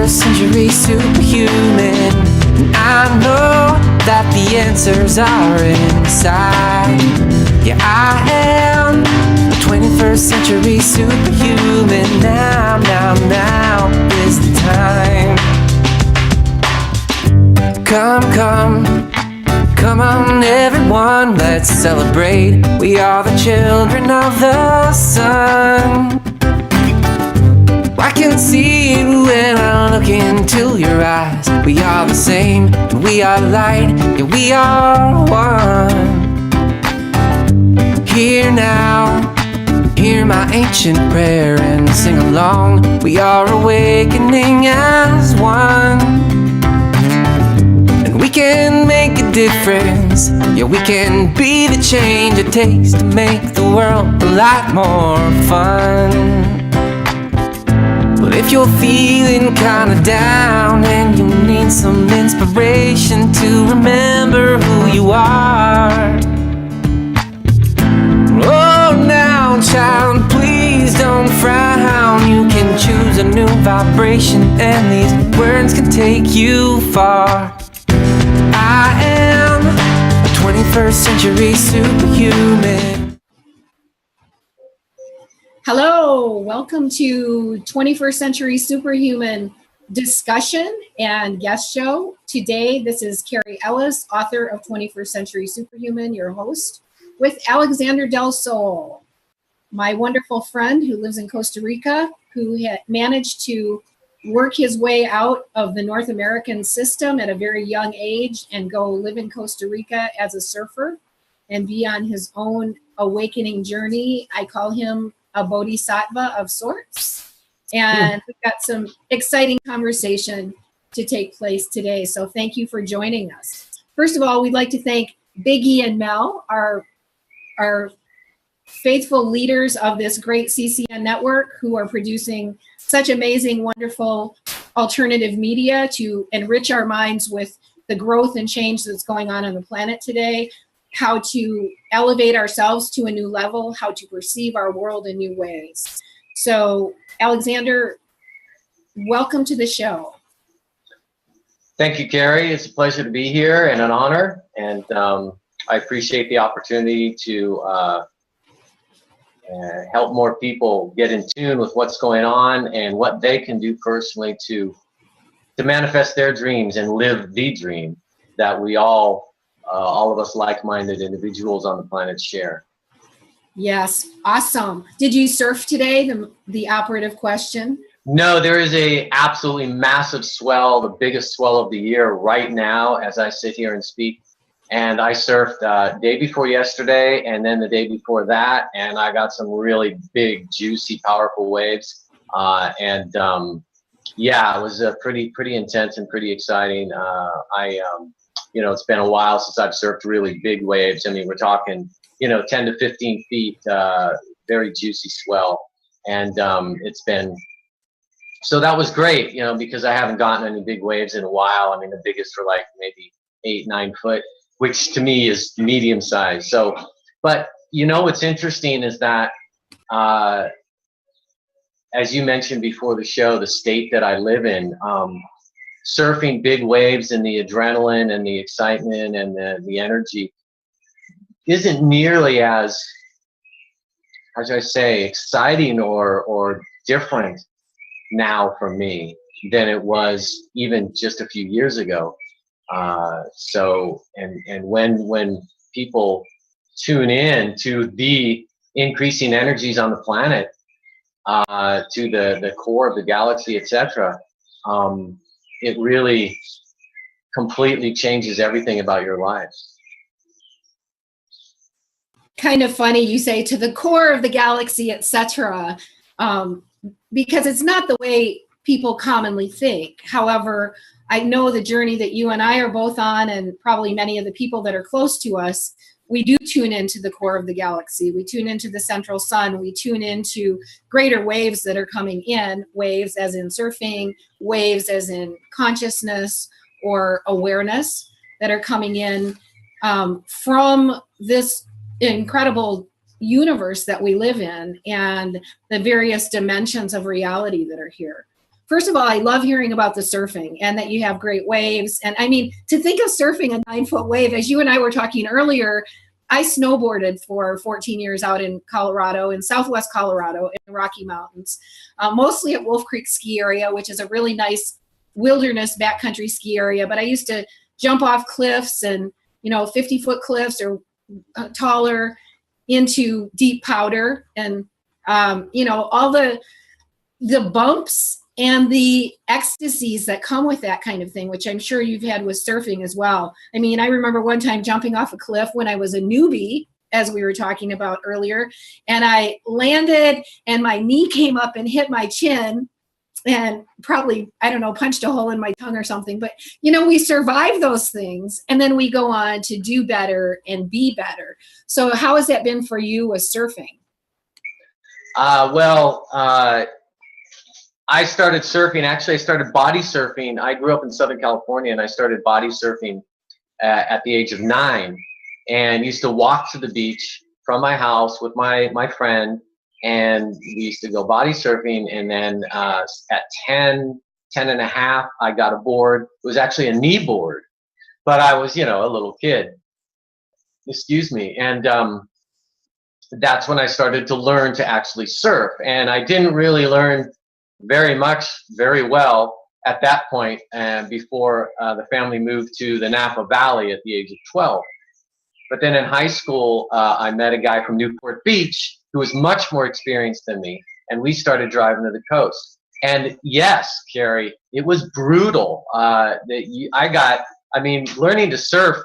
21st century superhuman. And I know that the answers are inside. Yeah, I am a 21st century superhuman. Now is the time. Come on everyone, let's celebrate. We are the children of the sun. I can see it when I look into your eyes. We are the same, and we are light, yeah, we are one. Hear now, hear my ancient prayer and sing along. We are awakening as one. And we can make a difference, yeah, we can be the change it takes to make the world a lot more fun. But if you're feeling kinda down and you need some inspiration to remember who you are, oh now child, please don't frown. You can choose a new vibration and these words can take you far. I am a 21st century superhuman. Hello, welcome to 21st Century Superhuman discussion and guest show. Today, this is Cary Ellis, author of 21st Century Superhuman, your host, with Alexander Del Sol, my wonderful friend who lives in Costa Rica, who had managed to work his way out of the North American system at a very young age and go live in Costa Rica as a surfer and be on his own awakening journey. I call him a bodhisattva of sorts. And we've got some exciting conversation to take place today. So thank you for joining us. First of all, we'd like to thank Biggie and Mel, our faithful leaders of this great CCN network who are producing such amazing, wonderful alternative media to enrich our minds with the growth and change that's going on the planet today, how to elevate ourselves to a new level, how to perceive our world in new ways. So, Alexander, welcome to the show. Thank you, Cary. It's a pleasure to be here and an honor. And I appreciate the opportunity to help more people get in tune with what's going on and what they can do personally to manifest their dreams and live the dream that we all of us like-minded individuals on the planet share. Yes, awesome. Did you surf today, the operative question? No, there is a absolutely massive swell, the biggest swell of the year right now as I sit here and speak. And I surfed day before yesterday and then the day before that, and I got some really big, juicy, powerful waves. Yeah, it was pretty intense and pretty exciting. It's been a while since I've surfed really big waves. I mean, we're talking, 10 to 15 feet, very juicy swell. And so that was great, because I haven't gotten any big waves in a while. I mean, the biggest were like maybe 8-9 foot, which to me is medium size. So, but what's interesting is that, as you mentioned before the show, the state that I live in, surfing big waves and the adrenaline and the excitement and the energy isn't nearly as should I say, exciting or different now for me than it was even just a few years ago. When people tune in to the increasing energies on the planet, to the core of the galaxy, etc., it really completely changes everything about your life. Kind of funny you say to the core of the galaxy, etc., because it's not the way people commonly think. However, I know the journey that you and I are both on, and probably many of the people that are close to us, we do tune into the core of the galaxy. We tune into the central sun. We tune into greater waves that are coming in, waves as in surfing, waves as in consciousness or awareness that are coming in from this incredible universe that we live in and the various dimensions of reality that are here. first of all, I love hearing about the surfing and that you have great waves. And I mean, to think of surfing a 9-foot wave, as you and I were talking earlier, I snowboarded for 14 years out in Colorado, in Southwest Colorado, in the Rocky Mountains, mostly at Wolf Creek Ski Area, which is a really nice wilderness backcountry ski area. But I used to jump off cliffs and, 50-foot cliffs or taller into deep powder, and all the bumps and the ecstasies that come with that kind of thing, which I'm sure you've had with surfing as well. I mean, I remember one time jumping off a cliff when I was a newbie, as we were talking about earlier, and I landed and my knee came up and hit my chin and probably, I don't know, punched a hole in my tongue or something. But, we survive those things and then we go on to do better and be better. So how has that been for you with surfing? I started surfing. Actually, I started body surfing. I grew up in Southern California, and I started body surfing at the age of 9, and used to walk to the beach from my house with my friend, and we used to go body surfing. And then at 10 and a half, I got a board. It was actually a knee board, but I was, a little kid. Excuse me. And that's when I started to learn to actually surf. And I didn't really learn very well at that point, and before the family moved to the Napa Valley at the age of 12. But then in high school, I met a guy from Newport Beach who was much more experienced than me, and we started driving to the coast. And yes, Cary, it was brutal. Learning to surf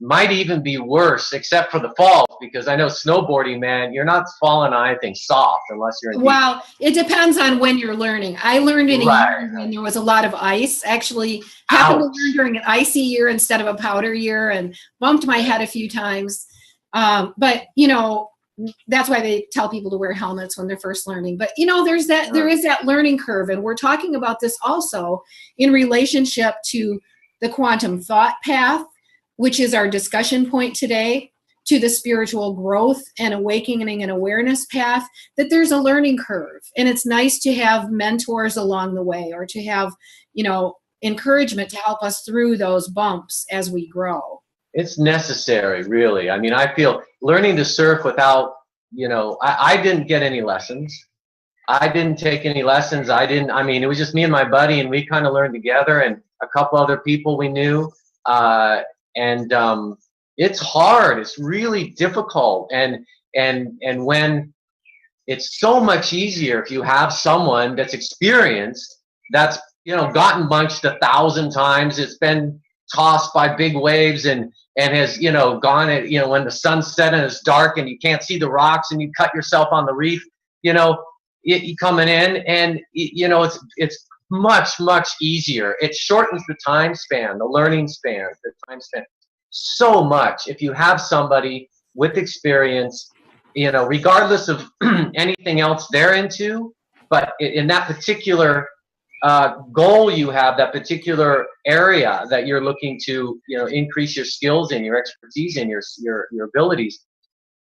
might even be worse, except for the falls, because I know snowboarding, man, you're not falling on anything soft unless you're in Well, it depends on when you're learning. I learned in a year when there was a lot of ice. Actually happened to learn during an icy year instead of a powder year, and bumped my head a few times. But that's why they tell people to wear helmets when they're first learning. But there is that learning curve, and we're talking about this also in relationship to the quantum thought path, which is our discussion point today, to the spiritual growth and awakening and awareness path, that there's a learning curve. And it's nice to have mentors along the way, or to have, encouragement to help us through those bumps as we grow. It's necessary, really. I mean, I feel learning to surf without, I didn't get any lessons. I didn't take any lessons. It was just me and my buddy, and we kind of learned together, and a couple other people we knew. And it's hard. It's really difficult. And when it's so much easier if you have someone that's experienced, that's, gotten bunched 1,000 times. It's been tossed by big waves and has, gone at, when the sun's set and it's dark and you can't see the rocks and you cut yourself on the reef, you coming in, and, it's much easier. It shortens the time span, the learning span, the time span so much if you have somebody with experience, regardless of anything else they're into. But in that particular goal you have, that particular area that you're looking to, increase your skills and your expertise and your abilities,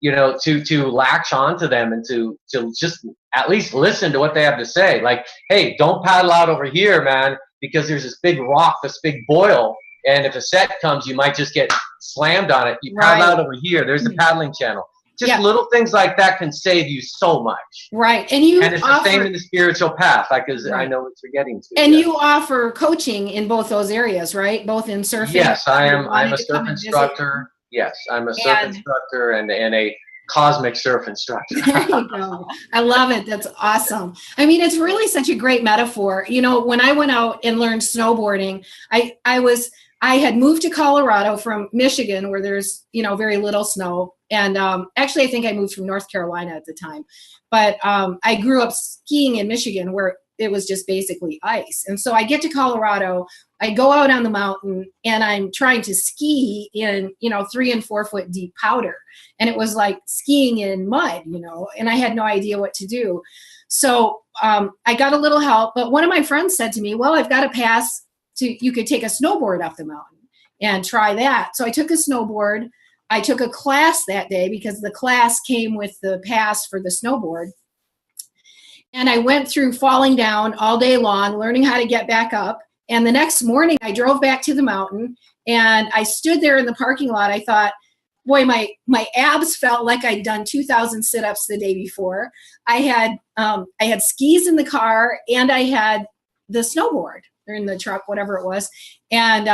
to latch onto them and to just at least listen to what they have to say. Like, hey, don't paddle out over here, man, because there's this big rock, this big boil, and if a set comes, you might just get slammed on it. You paddle out over here. There's the paddling channel. Just little things like that can save you so much. Right. And it's the same in the spiritual path, because I know what you're getting to. And you offer coaching in both those areas, right? Both in surfing. Yes, I'm a surf instructor. Yes, I'm a surf instructor and a cosmic surf instructor. There you go. I love it. That's awesome. I mean, it's really such a great metaphor. When I went out and learned snowboarding, I had moved to Colorado from Michigan, where there's, very little snow. And actually, I think I moved from North Carolina at the time. But I grew up skiing in Michigan, where it was just basically ice. And so I get to Colorado, I go out on the mountain, and I'm trying to ski in, 3 and 4 foot deep powder. And it was like skiing in mud, and I had no idea what to do. So I got a little help. But one of my friends said to me, well, I've got a pass you could take a snowboard up the mountain and try that. So I took a snowboard. I took a class that day because the class came with the pass for the snowboard. And I went through falling down all day long, learning how to get back up. And the next morning I drove back to the mountain and I stood there in the parking lot. I thought, boy, my abs felt like I'd done 2,000 sit-ups the day before. I had skis in the car and I had the snowboard or in the truck, whatever it was. And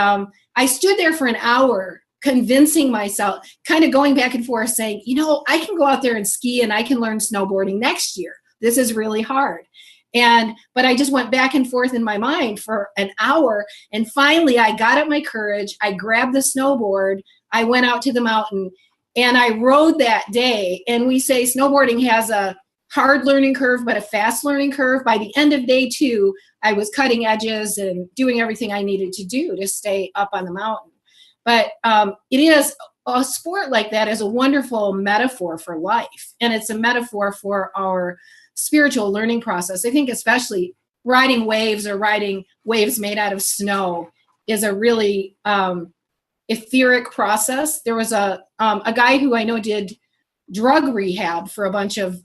I stood there for an hour convincing myself, kind of going back and forth saying, I can go out there and ski and I can learn snowboarding next year. This is really hard. But I just went back and forth in my mind for an hour. And finally I got up my courage. I grabbed the snowboard. I went out to the mountain and I rode that day. And we say snowboarding has a hard learning curve, but a fast learning curve. By the end of day 2, I was cutting edges and doing everything I needed to do to stay up on the mountain. But it is a sport like that is a wonderful metaphor for life. And it's a metaphor for our spiritual learning process. I think especially riding waves or riding waves made out of snow is a really etheric process. There was a guy who I know did drug rehab for a bunch of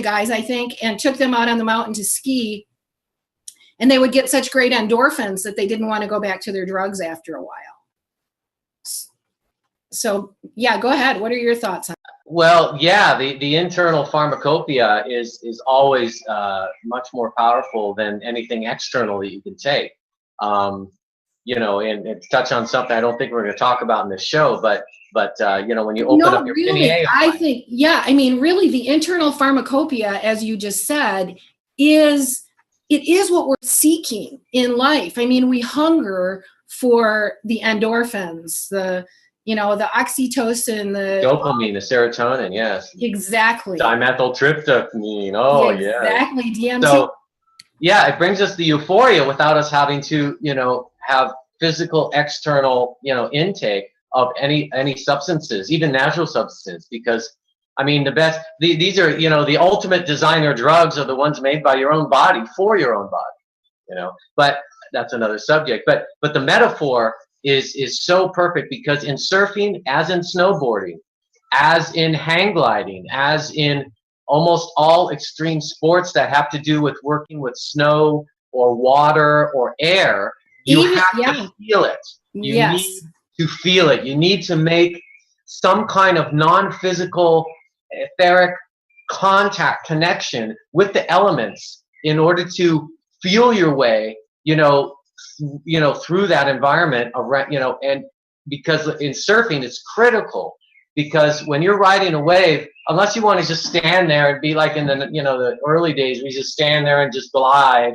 guys, I think, and took them out on the mountain to ski. And they would get such great endorphins that they didn't want to go back to their drugs after a while. So, yeah, go ahead. What are your thoughts on that? Well, yeah, the internal pharmacopoeia is always much more powerful than anything external that you can take. And to touch on something I don't think we're going to talk about in this show, but when you open up your really, I think, really the internal pharmacopoeia, as you just said, is what we're seeking in life. I mean, we hunger for the endorphins, the oxytocin, the dopamine, the serotonin, yes. Exactly. Dimethyltryptamine, oh yeah. Exactly, DMT. So, yeah, it brings us the euphoria without us having to, have physical external, intake of any substances, even natural substances, because these are, the ultimate designer drugs are the ones made by your own body for your own body, but that's another subject. But the metaphor is so perfect because in surfing, as in snowboarding, as in hang gliding, as in almost all extreme sports that have to do with working with snow or water or air, you have to feel it. You need to feel it. You need to make some kind of non-physical, etheric contact, connection with the elements in order to feel your way, through that environment, and because in surfing it's critical, because when you're riding a wave, unless you want to just stand there and be like in the early days, we just stand there and just glide,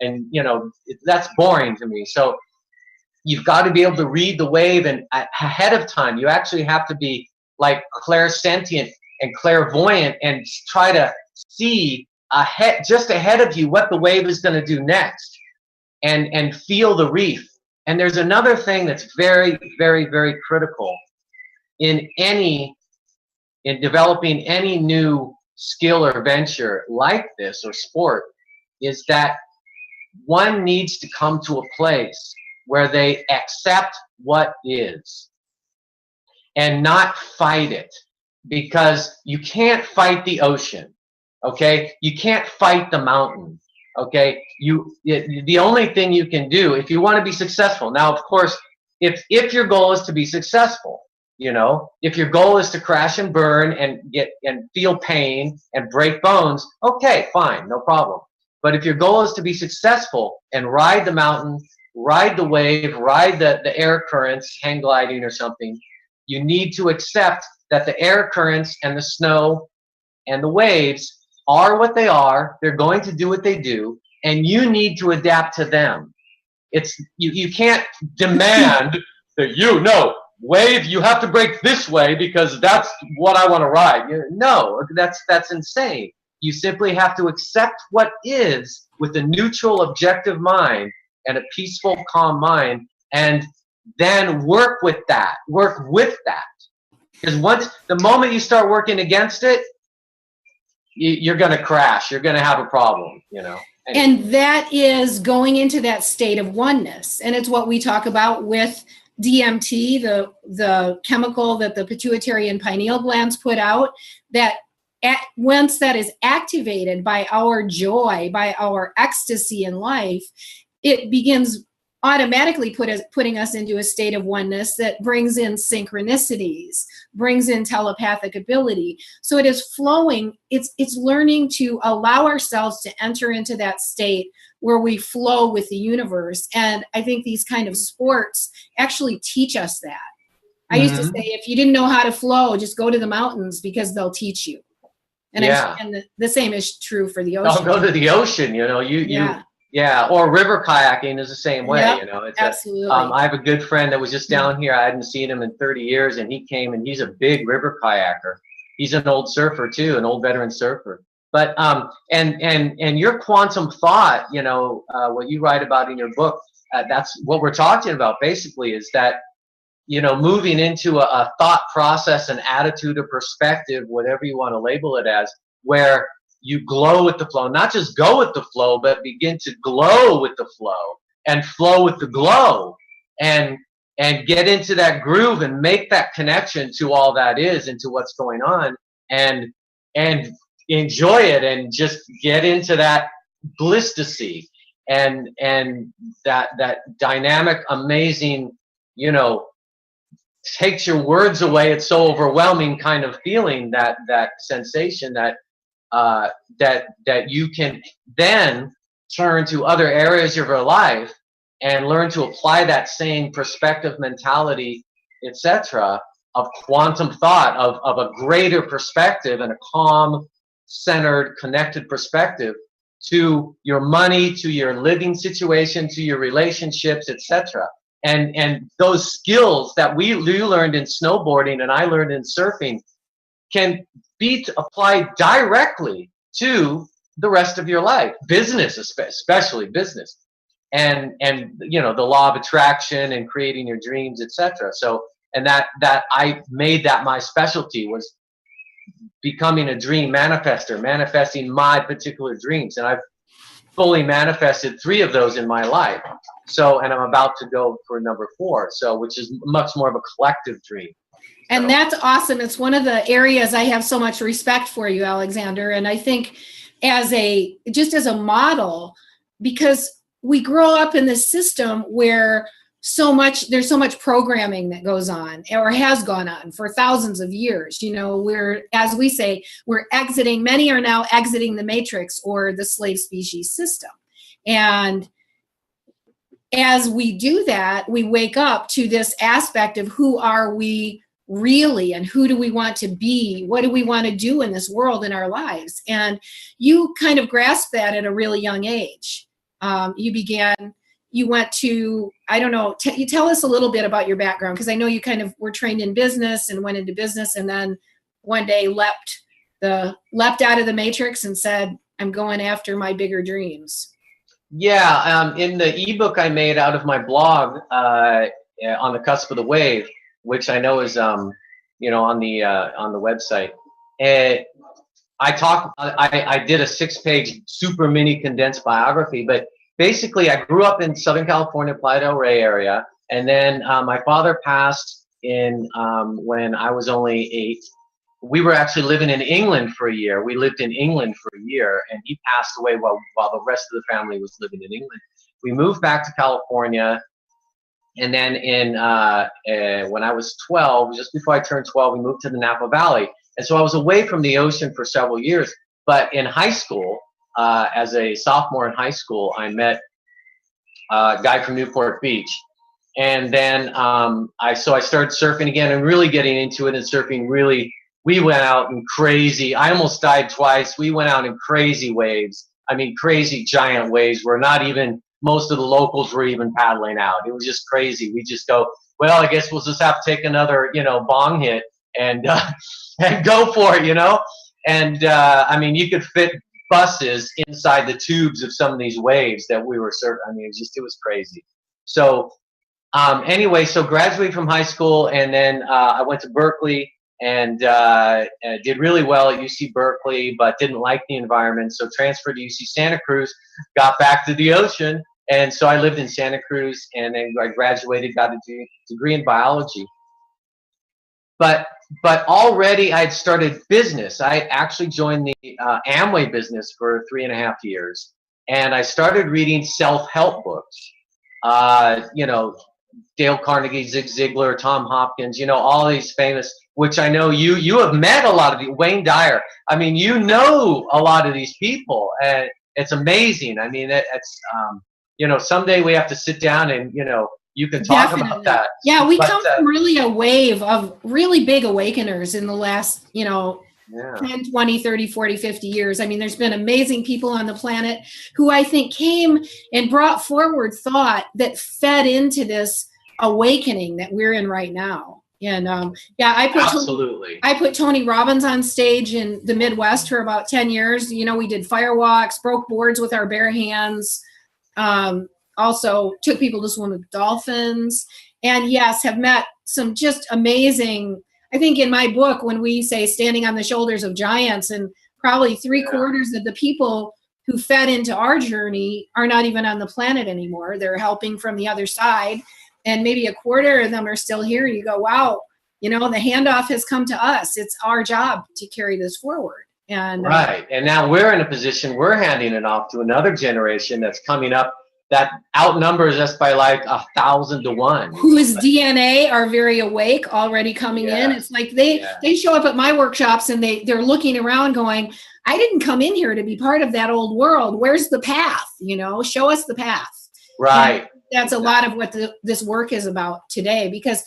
and that's boring to me. So you've got to be able to read the wave, and ahead of time you actually have to be like clairsentient and clairvoyant and try to see just ahead of you what the wave is going to do next. And feel the reef. And there's another thing that's very, very, very critical in developing any new skill or venture like this or sport, is that one needs to come to a place where they accept what is and not fight it, because you can't fight the ocean, okay? You can't fight the mountain. Okay, the only thing you can do if you want to be successful. Now, of course, if your goal is to be successful, if your goal is to crash and burn and feel pain and break bones, okay, fine, no problem. But if your goal is to be successful and ride the mountain, ride the wave, ride the air currents, hang gliding or something, you need to accept that the air currents and the snow and the waves are what they are. They're going to do what they do, and you need to adapt to them. It's you can't demand that wave, you have to break this way because that's what I want to ride. No, that's insane. You simply have to accept what is with a neutral, objective mind and a peaceful, calm mind, and then work with that. Because the moment you start working against it, you're going to crash. You're going to have a problem, And that is going into that state of oneness. And it's what we talk about with DMT, the chemical that the pituitary and pineal glands put out, that once that is activated by our joy, by our ecstasy in life, it begins automatically putting us into a state of oneness that brings in synchronicities, brings in telepathic ability. So it is flowing. It's learning to allow ourselves to enter into that state where we flow with the universe. And I think these kind of sports actually teach us that. I used to say, if you didn't know how to flow, just go to the mountains because they'll teach you. And, and the same is true for the ocean. I'll go to the ocean, you know, or river kayaking is the same way, yep, you know. It's absolutely. I have a good friend that was just down here. I hadn't seen him in 30 years, and he came, and he's a big river kayaker. He's an old surfer too, an old veteran surfer. But and your quantum thought, you know, what you write about in your book, that's what we're talking about basically, is that, you know, moving into a thought process, an attitude, a perspective, whatever you want to label it as, where you glow with the flow, not just go with the flow, but begin to glow with the flow and flow with the glow, and get into that groove and make that connection to all that is, into what's going on, and enjoy it, and just get into that blistasy and that dynamic, amazing, you know, takes your words away, it's so overwhelming kind of feeling, that sensation that you can then turn to other areas of your life and learn to apply that same perspective, mentality, etc., of quantum thought, of a greater perspective and a calm, centered, connected perspective to your money, to your living situation, to your relationships, etc. And those skills that you learned in snowboarding and I learned in surfing can be applied directly to the rest of your life, business, especially business, and you know, the law of attraction and creating your dreams, etc. So, and that I made that my specialty, was becoming a dream manifester, manifesting my particular dreams, and I've fully manifested 3 of those in my life. So, and I'm about to go for number 4, so, which is much more of a collective dream. And that's awesome. It's one of the areas I have so much respect for you, Alexander. And I think just as a model, because we grow up in this system where there's so much programming that goes on, or has gone on for thousands of years. You know, as we say, many are now exiting the matrix, or the slave species system. And as we do that, we wake up to this aspect of who are we really, and who do we want to be? What do we want to do in this world, in our lives? And you kind of grasped that at a really young age. You went to, I don't know, you tell us a little bit about your background, because I know you kind of were trained in business and went into business, and then one day leapt out of the matrix and said, I'm going after my bigger dreams. Yeah, in the ebook I made out of my blog, On the Cusp of the Wave, which I know is you know, on the website, I did a 6-page super mini condensed biography. But basically, I grew up in Southern California, Playa del Rey area, and then my father passed when I was only 8. We were actually living in England for a year. We lived in England for a year, and he passed away while the rest of the family was living in England. We moved back to California, and then when I was 12, just before I turned 12, we moved to the Napa Valley. And so I was away from the ocean for several years. But in high school, as a sophomore in high school, I met a guy from Newport Beach. And then I started surfing again and really getting into it, and surfing really, we went out in crazy, I almost died twice. We went out in crazy waves. I mean, crazy giant waves where not even most of the locals were even paddling out. It was just crazy. We just go, well, I guess we'll just have to take another, you know, bong hit and go for it, you know? And I mean, you could fit buses inside the tubes of some of these waves that we were surfing. I mean, it was crazy. So anyway, so graduated from high school, and then I went to Berkeley, and did really well at UC Berkeley, but didn't like the environment, so transferred to UC Santa Cruz, got back to the ocean, and so I lived in Santa Cruz, and then I graduated, got a degree in biology. but already I'd started business. I actually joined the Amway business for 3.5 years, and I started reading self-help books. You know, Dale Carnegie, Zig Ziglar, Tom Hopkins, you know, all these famous, which I know you have met a lot of these, Wayne Dyer. I mean, you know a lot of these people, and it's amazing. I mean, it's you know, someday we have to sit down and, you know, you can talk about that. Yeah, we come from really a wave of really big awakeners in the last, you know, 10, 20, 30, 40, 50 years. I mean, there's been amazing people on the planet who I think came and brought forward thought that fed into this awakening that we're in right now. And yeah, I put Tony Robbins on stage in the Midwest for about 10 years. You know, we did firewalks, broke boards with our bare hands. Also took people to swim with dolphins, and yes, have met some just amazing, I think in my book, when we say standing on the shoulders of giants, and probably 3/4 of the people who fed into our journey are not even on the planet anymore. They're helping from the other side, and maybe 1/4 of them are still here. You go, wow, you know, the handoff has come to us. It's our job to carry this forward. And right. And now we're in a position, we're handing it off to another generation that's coming up that outnumbers us by like 1,000 to 1. Whose DNA are very awake, already coming in. It's like they show up at my workshops and they're looking around going, I didn't come in here to be part of that old world. Where's the path? You know, show us the path. Right. And that's a lot of what this work is about today, because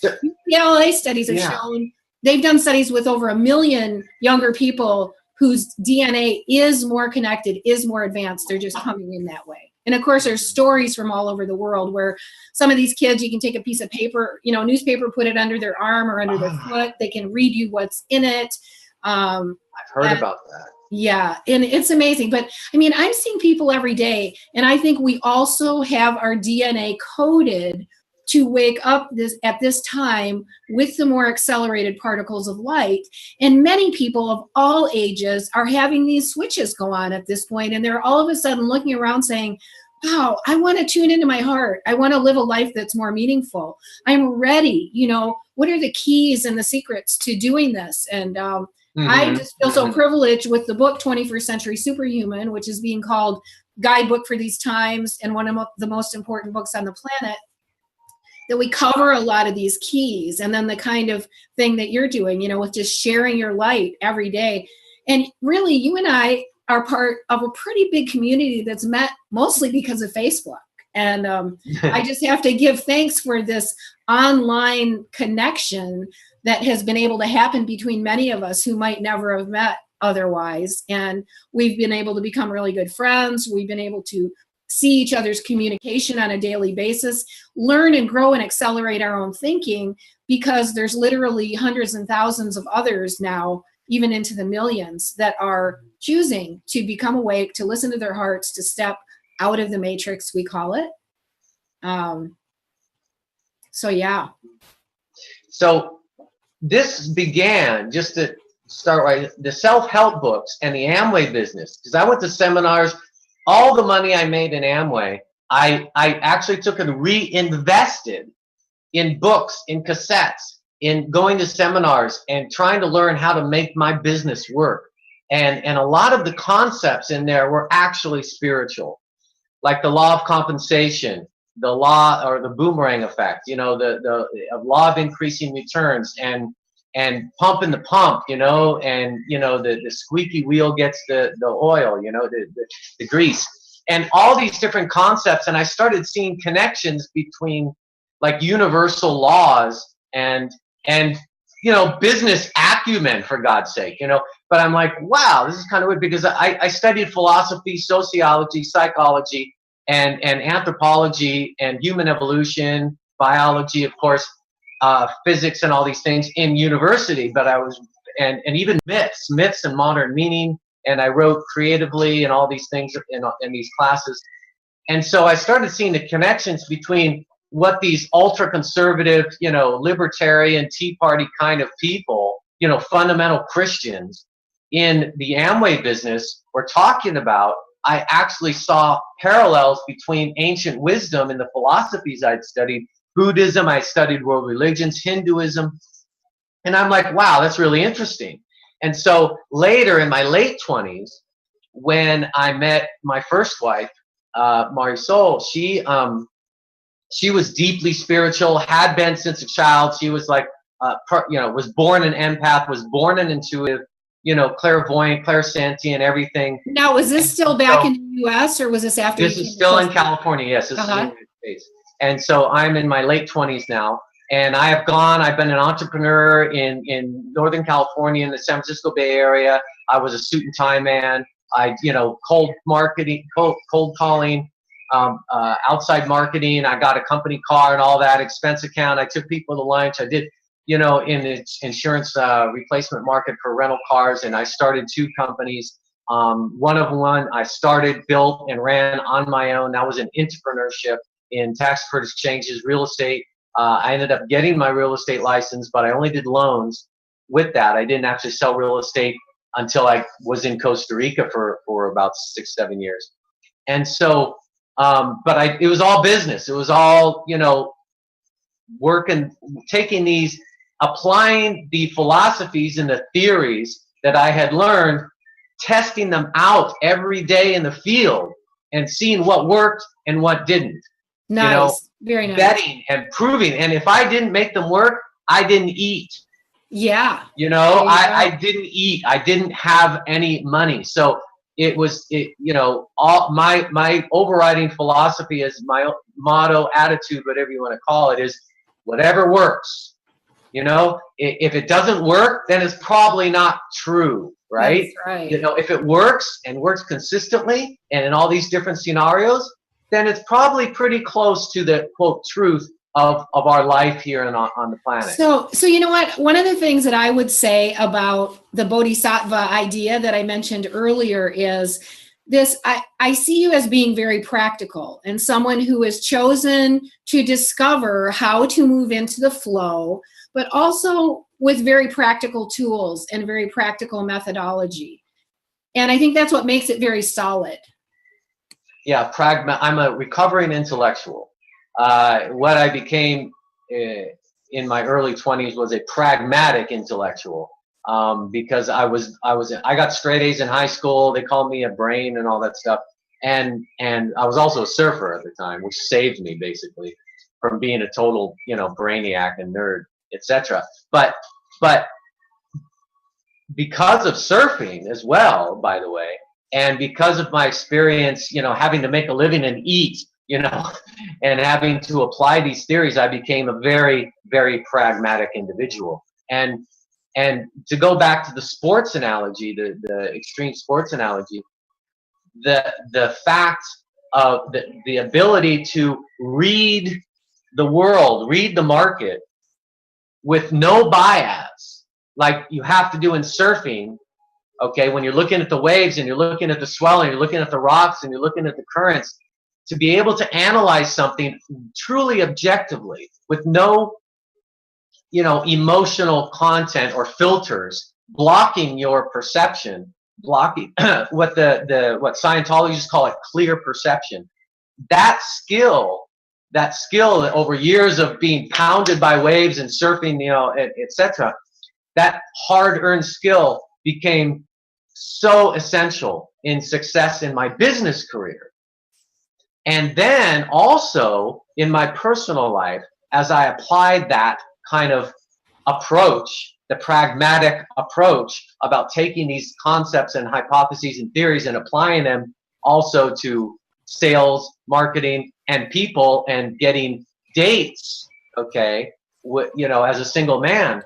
LA studies have shown, they've done studies with over 1 million younger people whose DNA is more connected, is more advanced. They're just coming in that way. And of course, there's stories from all over the world where some of these kids, you can take a piece of paper, you know, newspaper, put it under their arm or under their foot. They can read you what's in it. I've heard about that. Yeah, and it's amazing. But I mean, I'm seeing people every day, and I think we also have our DNA coded to wake up at this time with the more accelerated particles of light. And many people of all ages are having these switches go on at this point, and they're all of a sudden looking around saying, wow, I want to tune into my heart. I want to live a life that's more meaningful. I'm ready. You know, what are the keys and the secrets to doing this? And I just feel so privileged with the book 21st Century Superhuman, which is being called guidebook for these times and one of the most important books on the planet, that we cover a lot of these keys. And then the kind of thing that you're doing, you know, with just sharing your light every day. And really, you and I are part of a pretty big community that's met mostly because of Facebook. And I just have to give thanks for this online connection that has been able to happen between many of us who might never have met otherwise. And we've been able to become really good friends. We've been able to see each other's communication on a daily basis, learn and grow and accelerate our own thinking, because there's literally hundreds and thousands of others now, even into the millions, that are choosing to become awake, to listen to their hearts, to step out of the matrix, we call it. So, yeah. So this began, just to start right, the self-help books and the Amway business, because I went to seminars. All the money I made in Amway, I actually took and reinvested in books, in cassettes, in going to seminars and trying to learn how to make my business work. And a lot of the concepts in there were actually spiritual, like the law of compensation, the law or the boomerang effect, you know, the law of increasing returns, and pumping the pump, you know, and, you know, the squeaky wheel gets the oil, you know, the grease, and all these different concepts. And I started seeing connections between like universal laws and, you know, business acumen, for God's sake, you know. But I'm like, wow, this is kind of weird, because I studied philosophy, sociology, psychology, and anthropology, and human evolution, biology, of course, physics, and all these things in university. But I was, and even myths and modern meaning, and I wrote creatively and all these things in these classes. And so I started seeing the connections between what these ultra conservative, you know, libertarian, Tea Party kind of people, you know, fundamental Christians in the Amway business were talking about. I actually saw parallels between ancient wisdom and the philosophies I'd studied. Buddhism, I studied world religions, Hinduism, And I'm like, wow, that's really interesting. And so later in my late 20s, when I met my first wife, Marisol, she was deeply spiritual, had been since a child. She was like, was born an empath, was born an intuitive, clairvoyant, clairsentient, everything. Now, was this still back in the U.S. or was this after you This came is to still in Costa Rica? California. Yes, this is in the United States. And so I'm in my late 20s now. And I've been an entrepreneur in Northern California, in the San Francisco Bay Area. I was a suit and tie man. Cold marketing, cold calling, outside marketing. I got a company car and all that, expense account. I took people to lunch. I did, in the insurance replacement market for rental cars. And I started 2 companies. One I started, built, and ran on my own. That was an entrepreneurship in tax-deferred exchanges, real estate. I ended up getting my real estate license, but I only did loans with that. I didn't actually sell real estate until I was in Costa Rica for about 6-7 years. And so, it was all business. It was all, working, applying the philosophies and the theories that I had learned, testing them out every day in the field and seeing what worked and what didn't. Nice. Very nice. Betting and proving. And if I didn't make them work, I didn't eat. Yeah. I didn't eat. I didn't have any money. So all my overriding philosophy is my motto, attitude, whatever you want to call it, is whatever works. If it doesn't work, then it's probably not true, right? That's right. If it works and works consistently and in all these different scenarios, then it's probably pretty close to the quote truth of our life here and on the planet. So you know what? One of the things that I would say about the bodhisattva idea that I mentioned earlier is this: I see you as being very practical and someone who has chosen to discover how to move into the flow, but also with very practical tools and very practical methodology. And I think that's what makes it very solid. Yeah, I'm a recovering intellectual. What I became in my early 20s was a pragmatic intellectual, because I got straight A's in high school. They called me a brain and all that stuff, and I was also a surfer at the time, which saved me basically from being a total brainiac and nerd, etc. But because of surfing as well, by the way. And because of my experience, having to make a living and eat, and having to apply these theories, I became a very, very pragmatic individual. And to go back to the sports analogy, the extreme sports analogy, the fact of the ability to read the world, read the market with no bias, like you have to do in surfing. Okay, when you're looking at the waves and you're looking at the swell and you're looking at the rocks and you're looking at the currents, to be able to analyze something truly objectively with no, emotional content or filters blocking your perception, blocking what Scientologists call it, clear perception. That skill over years of being pounded by waves and surfing, etc. That hard-earned skill became so essential in success in my business career. And then also in my personal life, as I applied that kind of approach, the pragmatic approach about taking these concepts and hypotheses and theories and applying them also to sales, marketing, and people, and getting dates, okay, as a single man,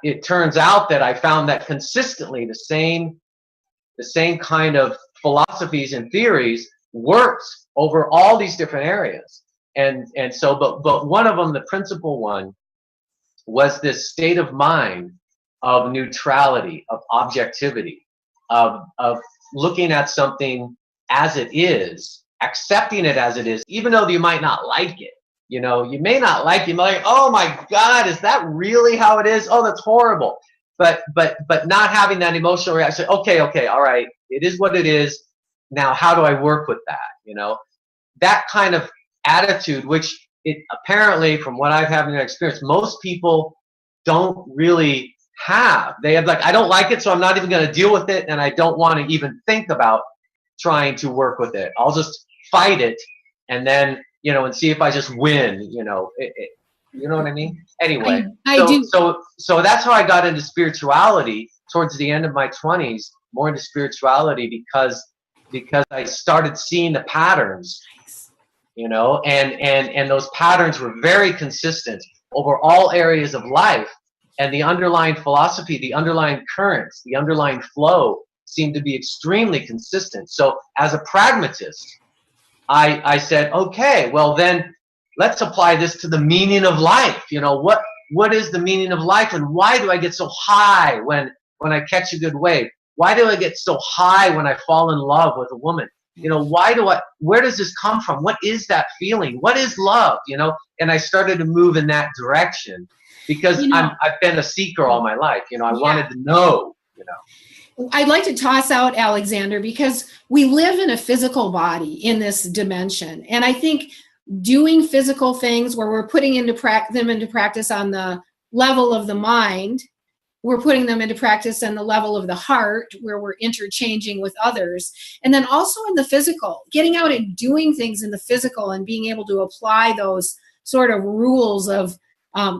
it turns out that I found that consistently the same kind of philosophies and theories worked over all these different areas. And so, but one of them, the principal one, was this state of mind of neutrality, of objectivity, of looking at something as it is, accepting it as it is, even though you might not like it. You may not like it. You might, oh my God, is that really how it is? Oh, that's horrible. But not having that emotional reaction. Okay, all right, it is what it is. Now, how do I work with that? That kind of attitude, which it apparently, from what I've had in experience, most people don't really have. They have like, I don't like it, so I'm not even going to deal with it, and I don't want to even think about trying to work with it. I'll just fight it, and then, you know, and see if I just win, you know. You know what I mean? Anyway, I do. So that's how I got into spirituality towards the end of my 20s, more into spirituality because I started seeing the patterns, you know, and those patterns were very consistent over all areas of life, and the underlying philosophy, the underlying currents, the underlying flow seemed to be extremely consistent. So as a pragmatist, I said, okay, well then let's apply this to the meaning of life. You know, what is the meaning of life, and why do I get so high when I catch a good wave? Why do I get so high when I fall in love with a woman? You know, where does this come from? What is that feeling? What is love? You know, and I started to move in that direction because I've been a seeker all my life. You know, I wanted to know, you know. I'd like to toss out Alexander, because we live in a physical body in this dimension. And I think doing physical things where we're putting them into practice on the level of the mind, we're putting them into practice on the level of the heart, where we're interchanging with others. And then also in the physical, getting out and doing things in the physical and being able to apply those sort of rules of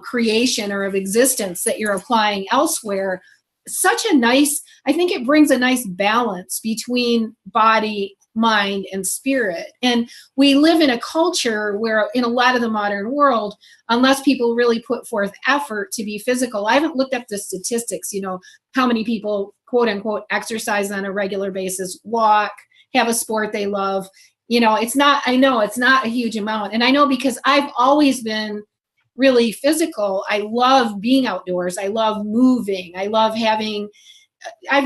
creation or of existence that you're applying elsewhere. I think it brings a nice balance between body, mind, and spirit. And we live in a culture where, in a lot of the modern world, unless people really put forth effort to be physical, I haven't looked up the statistics, you know, how many people, quote unquote, exercise on a regular basis, walk, have a sport they love. You know, I know it's not a huge amount. And I know because I've always been really physical. I love being outdoors. I love moving. I've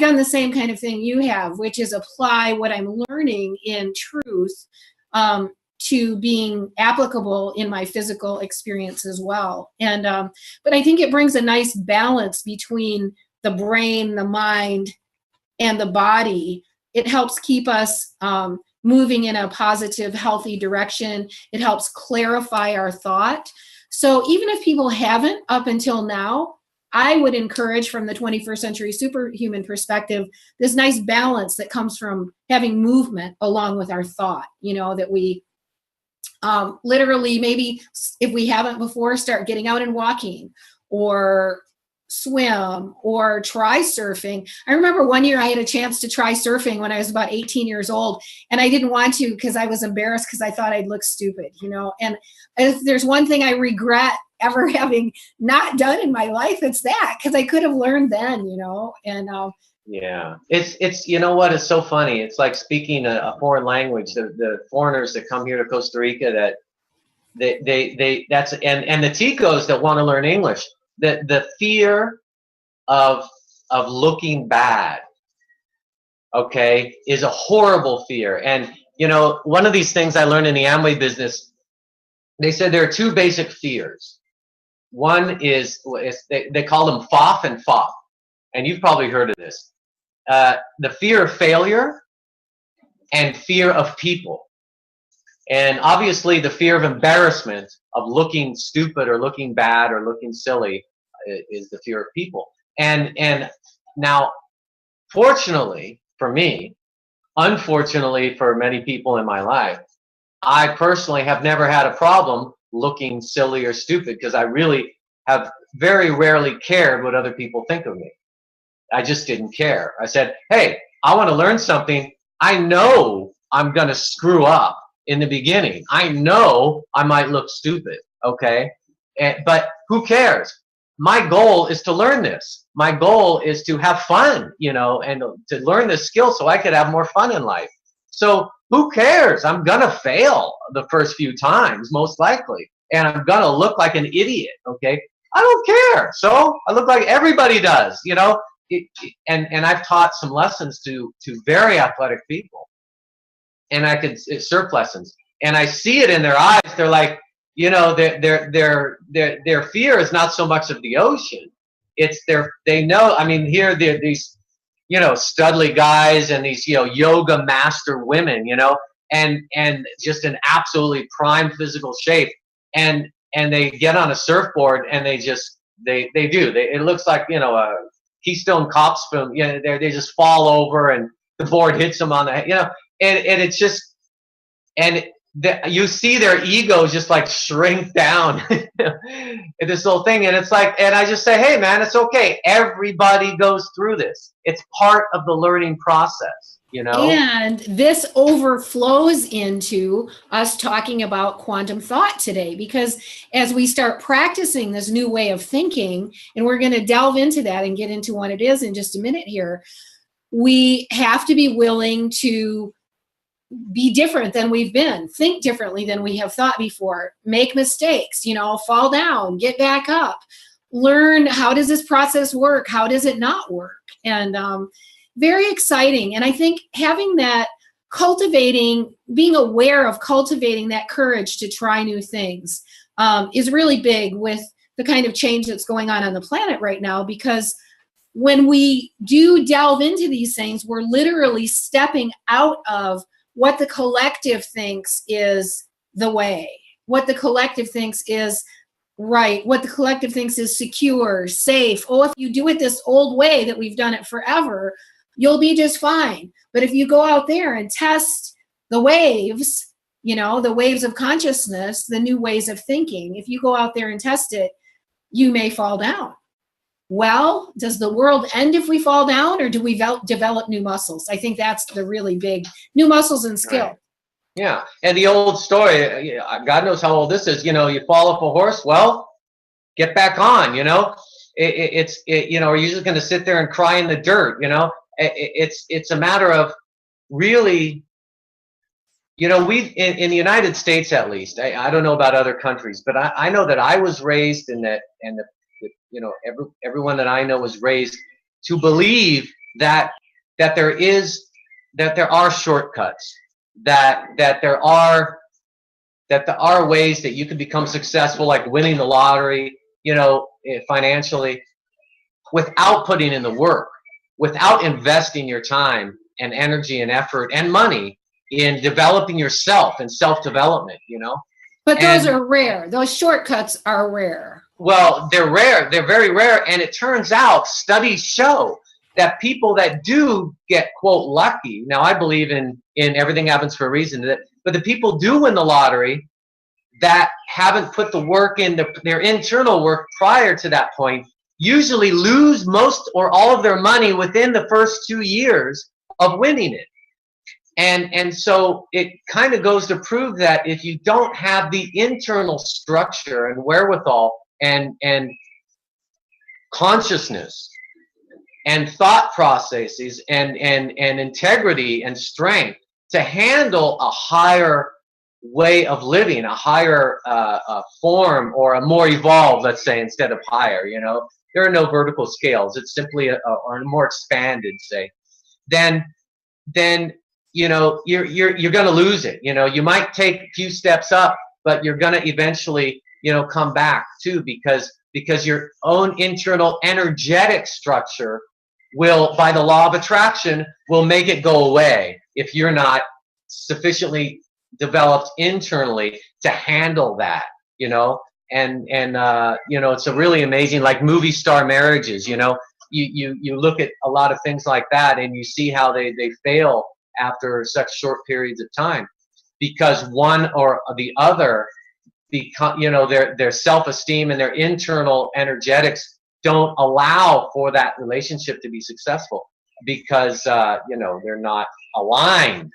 done the same kind of thing you have, which is apply what I'm learning in truth to being applicable in my physical experience as well. And but I think it brings a nice balance between the brain, the mind, and the body. It helps keep us moving in a positive, healthy direction. It helps clarify our thought. So even if people haven't up until now, I would encourage, from the 21st century superhuman perspective, this nice balance that comes from having movement along with our thought, you know, that we literally, maybe if we haven't before, start getting out and walking, or swim, or try surfing. I remember one year I had a chance to try surfing when I was about 18 years old, and I didn't want to because I was embarrassed, because I thought I'd look stupid, you know. And if there's one thing I regret ever having not done in my life, it's that, because I could have learned then, you know. And yeah, it's you know what, it's so funny. It's like speaking a foreign language. The foreigners that come here to Costa Rica, that that's and the Ticos that want to learn English, the fear of looking bad, okay, is a horrible fear. And you know, one of these things I learned in the Amway business, they said there are two basic fears. One is they call them FOF and FOP, and you've probably heard of this. The fear of failure and fear of people. And obviously the fear of embarrassment, of looking stupid or looking bad or looking silly, is the fear of people. And now, fortunately for me, unfortunately for many people in my life, I personally have never had a problem looking silly or stupid, because I really have very rarely cared what other people think of me. I just didn't care. I said, hey, I want to learn something. I know I'm going to screw up in the beginning. I know I might look stupid, okay? But who cares? My goal is to learn this. My goal is to have fun, you know, and to learn this skill so I could have more fun in life. So who cares? I'm going to fail the first few times, most likely. And I'm going to look like an idiot, okay? I don't care. So I look like everybody does, you know? And I've taught some lessons to very athletic people. And I could surf lessons. And I see it in their eyes. They're like, you know, their fear is not so much of the ocean. It's they know, I mean, here these, you know, studly guys and these, you know, yoga master women, you know, and just in absolutely prime physical shape. And they get on a surfboard and they just They do. It looks like, a Keystone Cops film. They just fall over and the board hits them on the head. And it's just, and you see their egos just like shrink down in this whole thing. And it's like, and I just say, hey man, it's okay. Everybody goes through this. It's part of the learning process, And this overflows into us talking about quantum thought today, because as we start practicing this new way of thinking, and we're going to delve into that and get into what it is in just a minute here, we have to be willing to be different than we've been, think differently than we have thought before, make mistakes, fall down, get back up, learn how does this process work, how does it not work, and very exciting. And I think having that, being aware of cultivating that courage to try new things is really big with the kind of change that's going on the planet right now, because when we do delve into these things, we're literally stepping out of what the collective thinks is the way, what the collective thinks is right, what the collective thinks is secure, safe. Oh, if you do it this old way that we've done it forever, you'll be just fine. But if you go out there and test the waves, the waves of consciousness, the new ways of thinking, if you go out there and test it, you may fall down. Well, does the world end if we fall down, or do we develop new muscles? I think that's the really big new muscles and skill. Right. Yeah. And the old story, God knows how old this is, you fall off a horse, well, get back on, are you just going to sit there and cry in the dirt? It's a matter of really, we in the United States, at least, I don't know about other countries, but I know that I was raised in that, and everyone that I know was raised to believe that there are shortcuts, that there are ways that you can become successful, like winning the lottery, financially, without putting in the work, without investing your time and energy and effort and money in developing yourself and self-development, But those are rare. Those shortcuts are rare. Well, they're rare. They're very rare. And it turns out studies show that people that do get, quote, lucky. Now, I believe in everything happens for a reason. But the people do win the lottery that haven't put the work in, their internal work prior to that point, usually lose most or all of their money within the first 2 years of winning it. And so it kind of goes to prove that if you don't have the internal structure and wherewithal and consciousness and thought processes and integrity and strength to handle a higher way of living, a higher form, or a more evolved, let's say, instead of higher, there are no vertical scales. It's simply a more expanded, say, then you're going to lose it. You might take a few steps up, but you're going to eventually, come back too, because your own internal energetic structure will, by the law of attraction, will make it go away if you're not sufficiently developed internally to handle that, and it's a really amazing, like movie star marriages, you look at a lot of things like that and you see how they fail after such short periods of time, because one or the other, their self-esteem and their internal energetics don't allow for that relationship to be successful, because they're not aligned,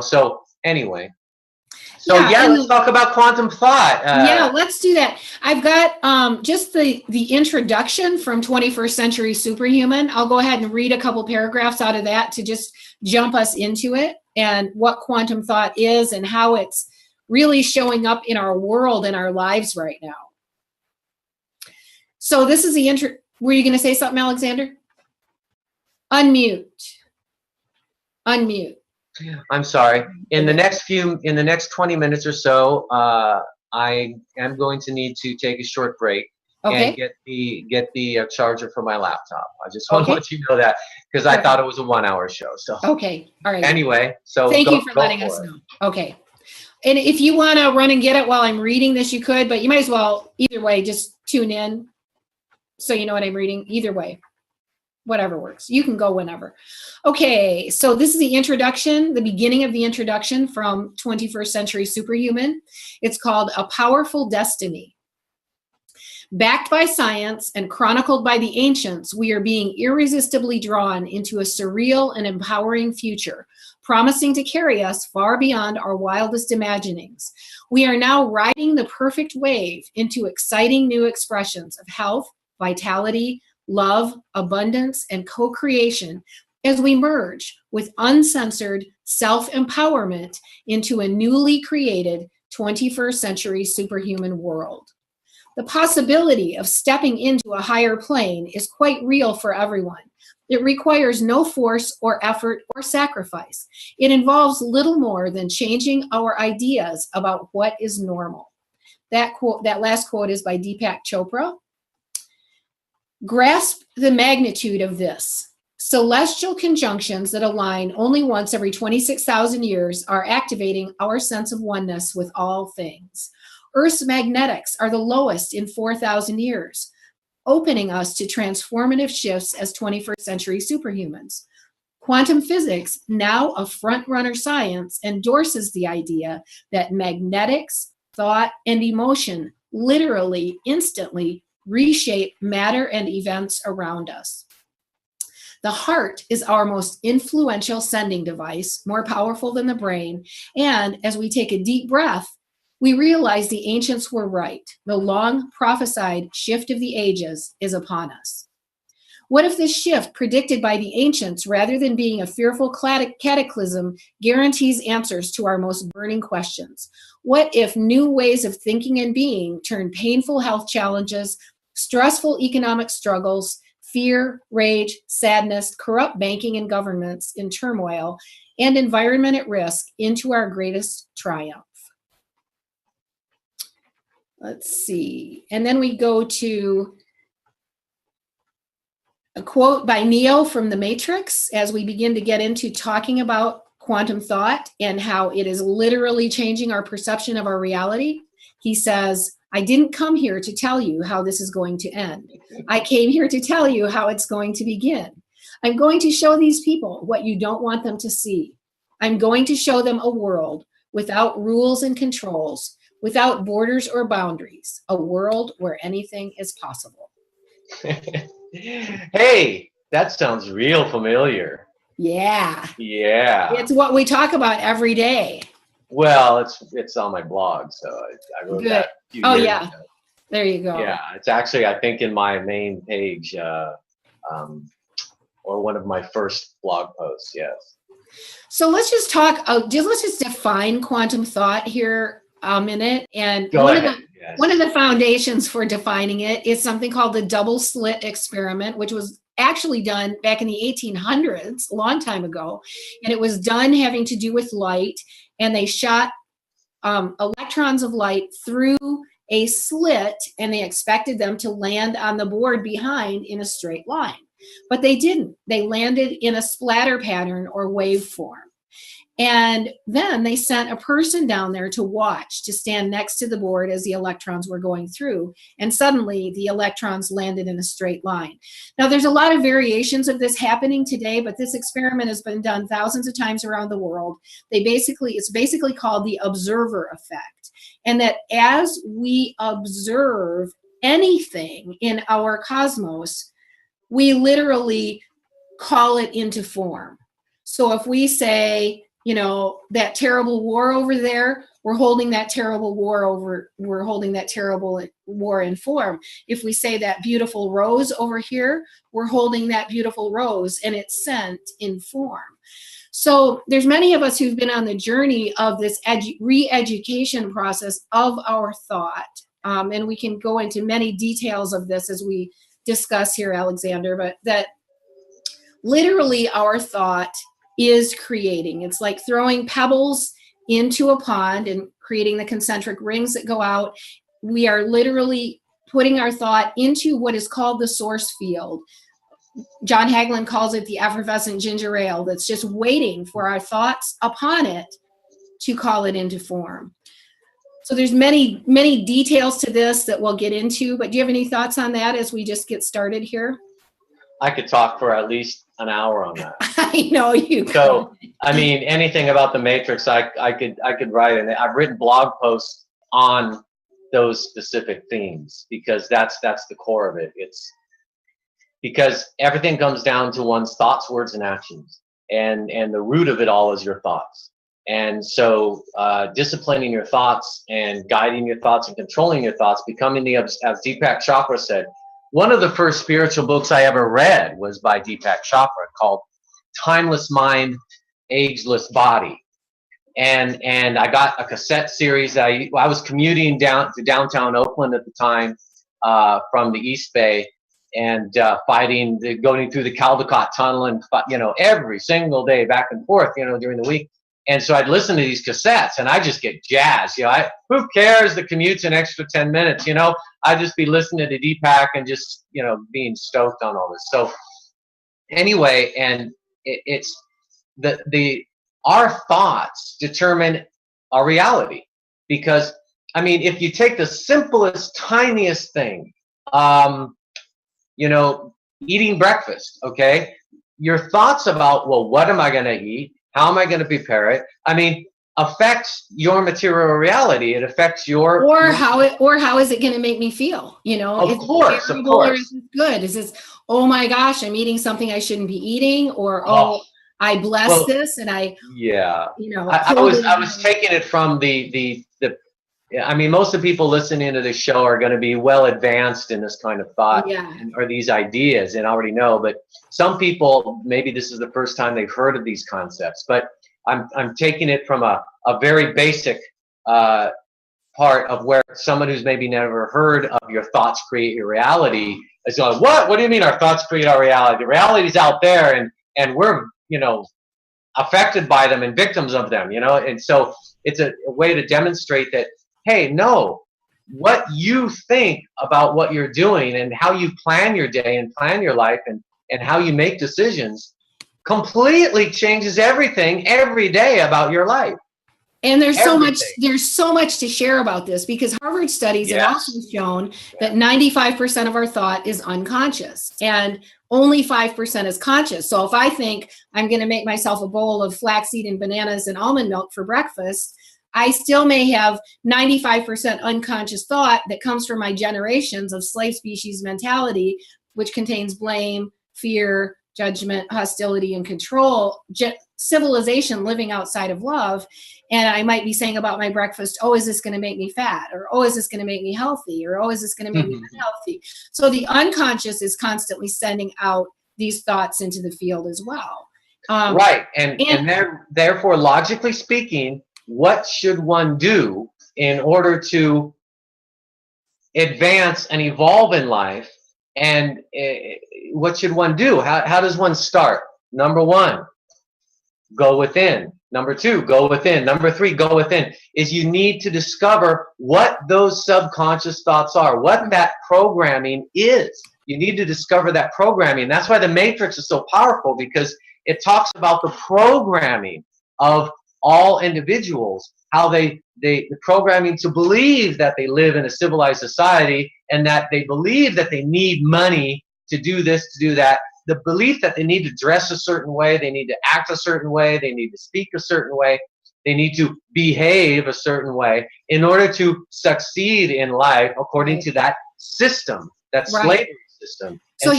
so anyway. So let's talk about quantum thought. Let's do that. I've got just the introduction from 21st Century Superhuman. I'll go ahead and read a couple paragraphs out of that to just jump us into it, and what quantum thought is and how it's really showing up in our world and our lives right now. So this is the intro. Were you going to say something, Alexander? Unmute. I'm sorry. In the next 20 minutes or so, I am going to need to take a short break and get the charger for my laptop. I just want to let you know that, because I thought it was a 1 hour show. So okay, all right. Anyway, so thank you for letting us know. Okay, and if you want to run and get it while I'm reading this, you could, but you might as well either way just tune in. So you know what I'm reading? Either way, whatever works. You can go whenever. Okay, so this is the introduction, the beginning of the introduction from 21st Century Superhuman. It's called A Powerful Destiny. Backed by science and chronicled by the ancients, we are being irresistibly drawn into a surreal and empowering future, promising to carry us far beyond our wildest imaginings. We are now riding the perfect wave into exciting new expressions of health, vitality, love, abundance, and co-creation as we merge with uncensored self-empowerment into a newly created 21st century superhuman world. The possibility of stepping into a higher plane is quite real for everyone. It requires no force or effort or sacrifice. It involves little more than changing our ideas about what is normal. That last quote is by Deepak Chopra. Grasp the magnitude of this. Celestial conjunctions that align only once every 26,000 years are activating our sense of oneness with all things. Earth's magnetics are the lowest in 4,000 years, opening us to transformative shifts as 21st century superhumans. Quantum physics, now a front-runner science, endorses the idea that magnetics, thought, and emotion literally, instantly reshape matter and events around us. The heart is our most influential sending device, more powerful than the brain, and as we take a deep breath, we realize the ancients were right. The long prophesied shift of the ages is upon us. What if this shift predicted by the ancients, rather than being a fearful cataclysm, guarantees answers to our most burning questions? What if new ways of thinking and being turn painful health challenges, stressful economic struggles, fear, rage, sadness, corrupt banking and governments in turmoil, and environment at risk into our greatest triumph? Let's see. And then we go to a quote by Neo from The Matrix as we begin to get into talking about quantum thought and how it is literally changing our perception of our reality. He says, I didn't come here to tell you how this is going to end. I came here to tell you how it's going to begin. I'm going to show these people what you don't want them to see. I'm going to show them a world without rules and controls, without borders or boundaries, a world where anything is possible. Hey, that sounds real familiar. Yeah. Yeah. It's what we talk about every day. Well, it's on my blog, so I wrote Good. that a few Oh, years yeah. ago. There you go. Yeah, it's actually, I think, in my main page, or one of my first blog posts, yes. So let's just talk, let's just define quantum thought here a minute. And Go one ahead. one of the foundations for defining it is something called the double slit experiment, which was actually done back in the 1800s, a long time ago. And it was done having to do with light. And they shot electrons of light through a slit, and they expected them to land on the board behind in a straight line. But they didn't. They landed in a splatter pattern or waveform. And then they sent a person down there to watch, to stand next to the board as the electrons were going through. And suddenly the electrons landed in a straight line. Now there's a lot of variations of this happening today, but this experiment has been done thousands of times around the world. It's basically called the observer effect. And that as we observe anything in our cosmos, we literally call it into form. So if we say, you know, that terrible war over there, we're holding that terrible war in form. If we say that beautiful rose over here, we're holding that beautiful rose, and it's sent in form. So there's many of us who've been on the journey of this re-education process of our thought. And we can go into many details of this as we discuss here, Alexander, but that literally our thought is creating. It's like throwing pebbles into a pond and creating the concentric rings that go out. We are literally putting our thought into what is called the source field. John Hagelin calls it the effervescent ginger ale that's just waiting for our thoughts upon it to call it into form. So there's many, many details to this that we'll get into, but do you have any thoughts on that as we just get started here? I could talk for at least an hour on that. I know you could. So, I mean, anything about the Matrix, I could write, and I've written blog posts on those specific themes, because that's the core of it. It's because everything comes down to one's thoughts, words, and actions, and the root of it all is your thoughts. And so, disciplining your thoughts and guiding your thoughts and controlling your thoughts, becoming the, as Deepak Chopra said, one of the first spiritual books I ever read was by Deepak Chopra, called Timeless Mind, Ageless Body. And I got a cassette series. I was commuting down to downtown Oakland at the time, from the East Bay, and going through the Caldecott Tunnel, and every single day back and forth, during the week. And so I'd listen to these cassettes, and I just get jazzed. Who cares? The commute's an extra 10 minutes. I'd just be listening to Deepak and just being stoked on all this. So anyway, and it's our thoughts determine our reality, because if you take the simplest, tiniest thing, eating breakfast, okay, your thoughts about, well, what am I going to eat? How am I going to prepare it? Affects your material reality. It affects your how is it going to make me feel? Of course. Or is it good? Is this, oh my gosh, I'm eating something I shouldn't be eating, or I bless this, and I was taking it from the most of the people listening to this show are going to be well advanced in this kind of thought, or these ideas, and already know. But some people, maybe this is the first time they've heard of these concepts. But I'm taking it from a very basic part of where someone who's maybe never heard of your thoughts create your reality is going, what? What do you mean our thoughts create our reality? The reality's out there, and we're affected by them and victims of them. And so it's a way to demonstrate that, hey, no, what you think about what you're doing and how you plan your day and plan your life and how you make decisions completely changes everything every day about your life. And there's so much to share about this, because Harvard studies have also shown that 95% of our thought is unconscious and only 5% is conscious. So if I think I'm going to make myself a bowl of flaxseed and bananas and almond milk for breakfast, I still may have 95% unconscious thought that comes from my generations of slave species mentality, which contains blame, fear, judgment, hostility, and control, civilization living outside of love. And I might be saying about my breakfast, oh, is this going to make me fat? Or, oh, is this going to make me healthy? Or, oh, is this going to make me unhealthy? So the unconscious is constantly sending out these thoughts into the field as well. Right. And therefore, logically speaking, what should one do in order to advance and evolve in life? And what should one do? How does one start? Number one, go within. Number two, go within. Number three, go within. Is you need to discover what those subconscious thoughts are, what that programming is. You need to discover that programming. That's why the Matrix is so powerful, because it talks about the programming of all individuals, how the programming to believe that they live in a civilized society, and that they believe that they need money to do this, to do that. The belief that they need to dress a certain way, they need to act a certain way, they need to speak a certain way, they need to behave a certain way in order to succeed in life according to that system, that slavery system. So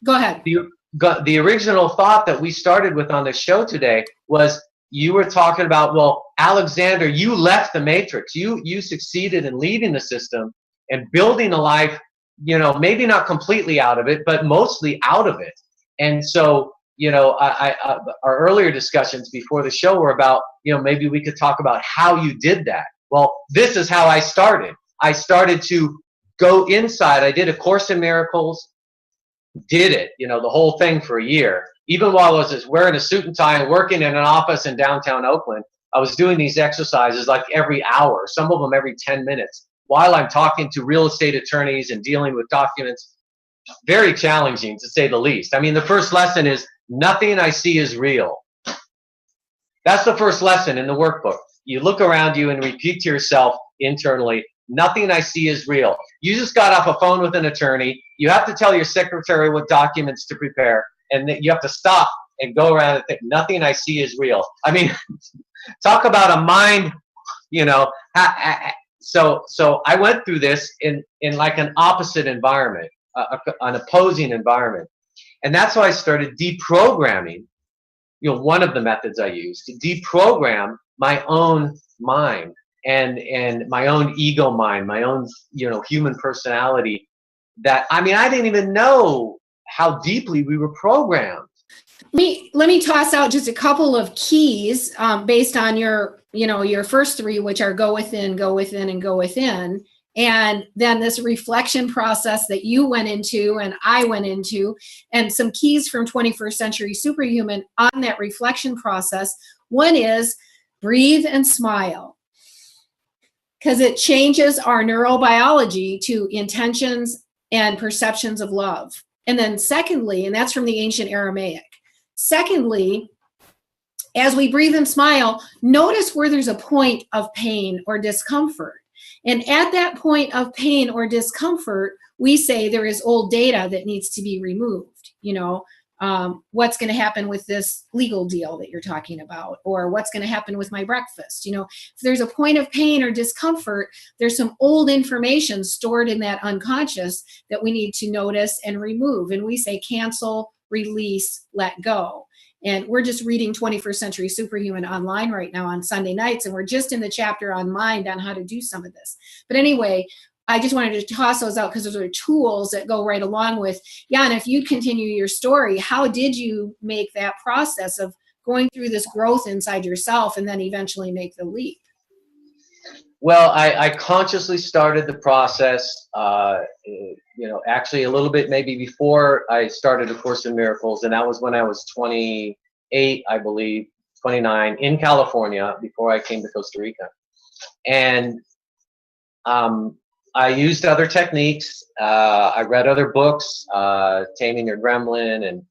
go ahead. The original thought that we started with on the show today was, you were talking about, well, Alexander, you left the Matrix. You succeeded in leaving the system and building a life, maybe not completely out of it, but mostly out of it. And so, our earlier discussions before the show were about, maybe we could talk about how you did that. Well, this is how I started. I started to go inside. I did A Course in Miracles, did it, the whole thing for a year. Even while I was just wearing a suit and tie and working in an office in downtown Oakland, I was doing these exercises like every hour, some of them every 10 minutes, while I'm talking to real estate attorneys and dealing with documents. Very challenging, to say the least. The first lesson is, nothing I see is real. That's the first lesson in the workbook. You look around you and repeat to yourself, internally, nothing I see is real. You just got off a phone with an attorney. You have to tell your secretary what documents to prepare, and you have to stop and go around and think, nothing I see is real. I mean, talk about a mind, you know. So I went through this in like an opposite environment, an opposing environment. And that's why I started deprogramming, you know, one of the methods I used to deprogram my own mind and my own ego mind, my own, you know, human personality. That, I mean, I didn't even know how deeply we were programmed. Let me toss out just a couple of keys based on your, you know, your first three, which are go within, go within, and go within. And then this reflection process that you went into and I went into, and some keys from 21st Century Superhuman on that reflection process. One is breathe and smile, because it changes our neurobiology to intentions and perceptions of love. And then secondly, and that's from the ancient Aramaic, secondly, as we breathe and smile, notice where there's a point of pain or discomfort. And at that point of pain or discomfort, we say there is old data that needs to be removed. You know, what's going to happen with this legal deal that you're talking about, or what's going to happen with my breakfast. You know, if there's a point of pain or discomfort, there's some old information stored in that unconscious that we need to notice and remove. And we say cancel, release, let go. And we're just reading 21st Century Superhuman online right now on Sunday nights, and we're just in the chapter on mind on how to do some of this. But anyway, I just wanted to toss those out because those are tools that go right along with, yeah, and if you continue your story, how did you make that process of going through this growth inside yourself and then eventually make the leap? Well, I consciously started the process, you know, actually a little bit maybe before I started A Course in Miracles, and that was when I was 28, I believe, 29, in California before I came to Costa Rica. And I used other techniques. I read other books, Taming Your Gremlin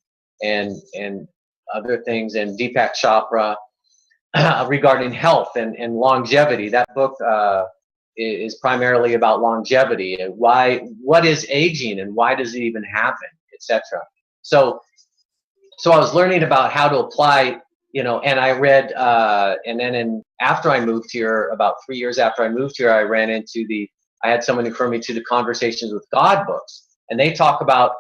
and other things, and Deepak Chopra. Regarding health and longevity. That book is primarily about longevity and what is aging and why does it even happen, etc. So I was learning about how to apply, you know, and I read, and then after I moved here, about 3 years after I moved here, I had someone refer me to the Conversations with God books, and they talk about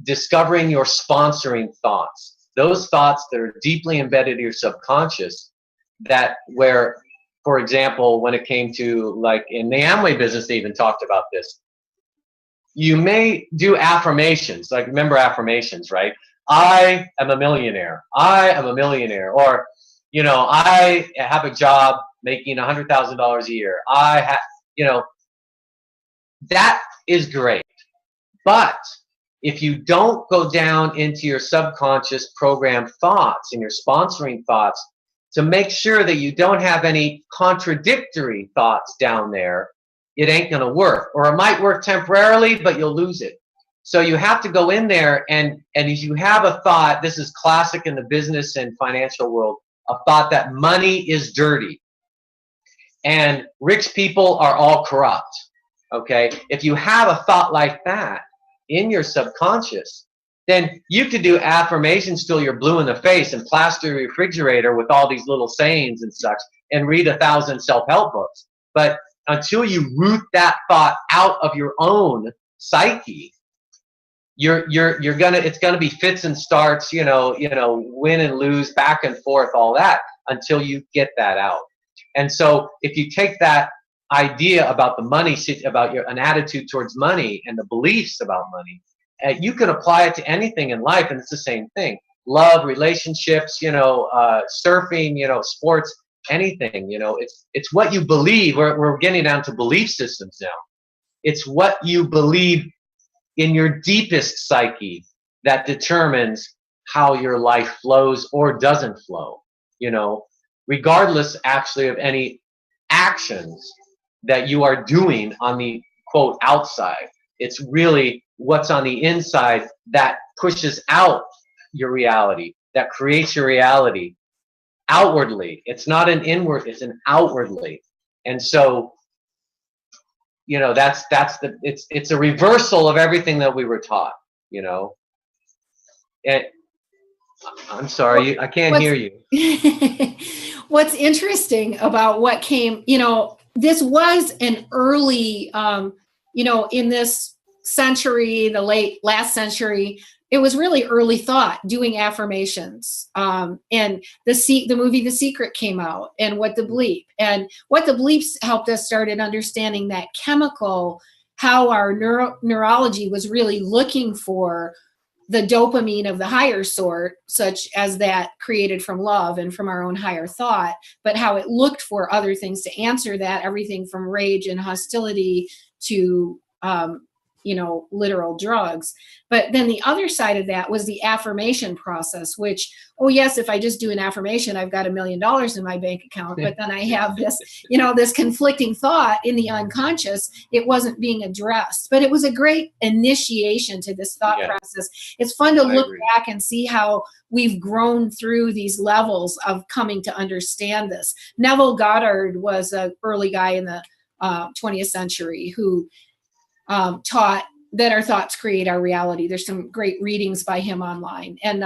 discovering your sponsoring thoughts, those thoughts that are deeply embedded in your subconscious. That where, for example, when it came to, like in the Amway business, they even talked about this. You may do affirmations, like remember affirmations, right? I am a millionaire. I am a millionaire. Or, you know, I have a job making $100,000 a year. You know, that is great. But if you don't go down into your subconscious programmed thoughts and your sponsoring thoughts, to make sure that you don't have any contradictory thoughts down there, it ain't going to work. Or it might work temporarily, but you'll lose it. So you have to go in there, and if you have a thought, this is classic in the business and financial world, a thought that money is dirty and rich people are all corrupt. Okay? If you have a thought like that in your subconscious, then you could do affirmations till you're blue in the face and plaster your refrigerator with all these little sayings and such and read 1,000 self-help books. But until you root that thought out of your own psyche, it's gonna be fits and starts, you know, win and lose, back and forth, all that, until you get that out. And so if you take that idea about the money, about an attitude towards money and the beliefs about money, you can apply it to anything in life, and it's the same thing. Love, relationships, you know, surfing, you know, sports, anything. You know, it's what you believe. We're getting down to belief systems now. It's what you believe in your deepest psyche that determines how your life flows or doesn't flow. You know, regardless actually of any actions that you are doing on the quote outside. It's really what's on the inside that pushes out your reality, that creates your reality outwardly. It's not an inward, it's an outwardly. And so it's a reversal of everything that we were taught, and I'm sorry, I can't hear you. What's interesting about what came, this was an early, in this century, the late last century, it was really early thought, doing affirmations. And the movie The Secret came out, and What the Bleeps helped us started understanding that chemical, how our neurology was really looking for the dopamine of the higher sort, such as that created from love and from our own higher thought, but how it looked for other things to answer that, everything from rage and hostility to, literal drugs. But then the other side of that was the affirmation process, which, oh yes, if I just do an affirmation, I've got $1 million in my bank account. But then I have this, this conflicting thought in the unconscious. It wasn't being addressed, but it was a great initiation to this thought process. It's fun to look back and see how we've grown through these levels of coming to understand this. Neville Goddard was an early guy in the 20th century who taught that our thoughts create our reality. There's some great readings by him online. And,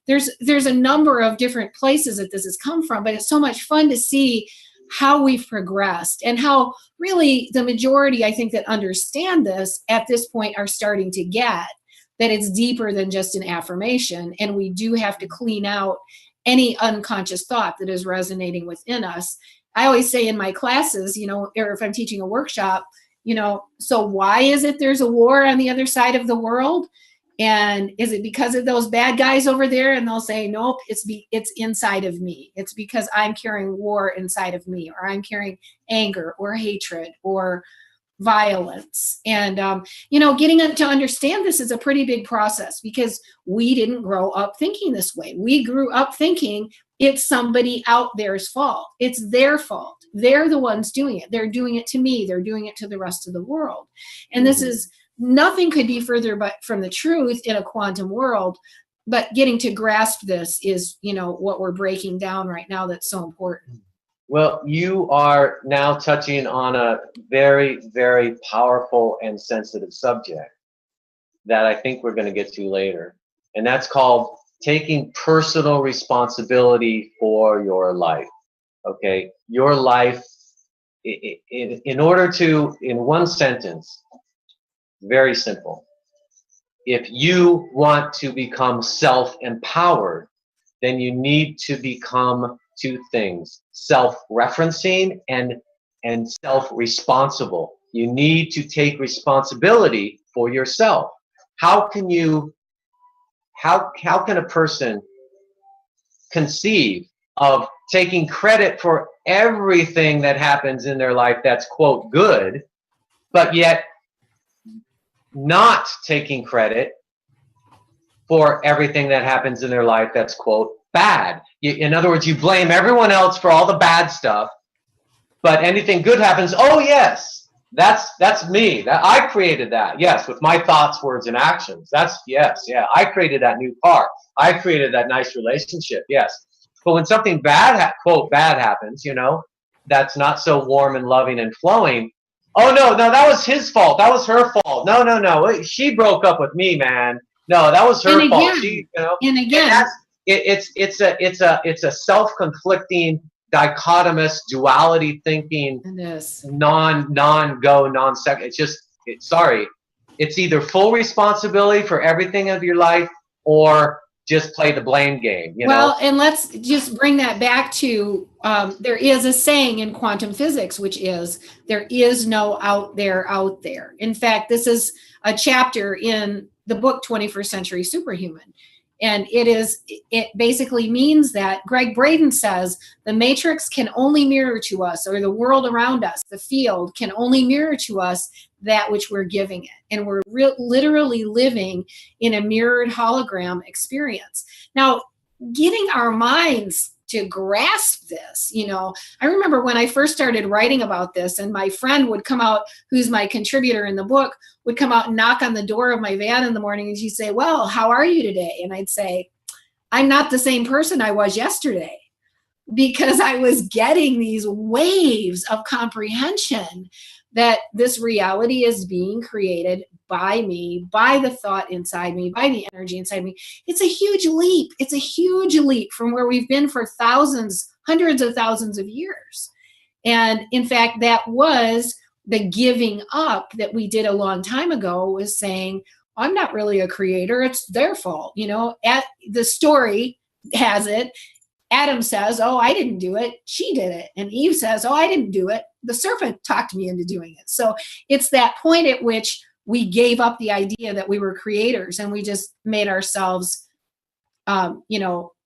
there's a number of different places that this has come from, but it's so much fun to see how we've progressed and how really the majority, I think, that understand this at this point are starting to get that it's deeper than just an affirmation. And we do have to clean out any unconscious thought that is resonating within us. I always say in my classes, or if I'm teaching a workshop, so why is it there's a war on the other side of the world? And is it because of those bad guys over there? And they'll say, nope, it's inside of me. It's because I'm carrying war inside of me, or I'm carrying anger or hatred or violence. And, getting to understand this is a pretty big process because we didn't grow up thinking this way. We grew up thinking it's somebody out there's fault. It's their fault. They're the ones doing it. They're doing it to me. They're doing it to the rest of the world. And this is, nothing could be further but from the truth in a quantum world. But getting to grasp this is, what we're breaking down right now that's so important. Well, you are now touching on a very, very powerful and sensitive subject that I think we're going to get to later. And that's called taking personal responsibility for your life. Okay? Your life, in order to, in one sentence, very simple. If you want to become self-empowered, then you need to become two things: self-referencing and self-responsible. You need to take responsibility for yourself. How can a person conceive of taking credit for everything that happens in their life that's, quote, good, but yet not taking credit for everything that happens in their life that's, quote, bad? In other words, you blame everyone else for all the bad stuff, but anything good happens, oh yes, that's me. I created that. Yes, with my thoughts, words, and actions. I created that new car. I created that nice relationship. Yes. But when something bad, quote, bad happens, that's not so warm and loving and flowing. Oh no, that was his fault. That was her fault. No. She broke up with me, man. No, that was her fault. And again, it's a self-conflicting, dichotomous duality thinking, non-second. It's either full responsibility for everything of your life or just play the blame game. And let's just bring that back to, there is a saying in quantum physics, which is, there is no out there. In fact, this is a chapter in the book 21st Century Superhuman. And it basically means that Greg Braden says the matrix can only mirror to us, or the world around us, the field can only mirror to us that which we're giving it. And we're literally living in a mirrored hologram experience. Now, getting our minds to grasp this, I remember when I first started writing about this, and my friend would come out, who's my contributor in the book, would come out and knock on the door of my van in the morning, and she'd say, well, how are you today? And I'd say, I'm not the same person I was yesterday, because I was getting these waves of comprehension that this reality is being created by me, by the thought inside me, by the energy inside me. It's a huge leap. It's a huge leap from where we've been for thousands, hundreds of thousands of years. And in fact, that was the giving up that we did a long time ago, was saying, I'm not really a creator. It's their fault. You know, at the story has it, Adam says, oh, I didn't do it. She did it. And Eve says, oh, I didn't do it. The serpent talked me into doing it. So it's that point at which we gave up the idea that we were creators, and we just made ourselves,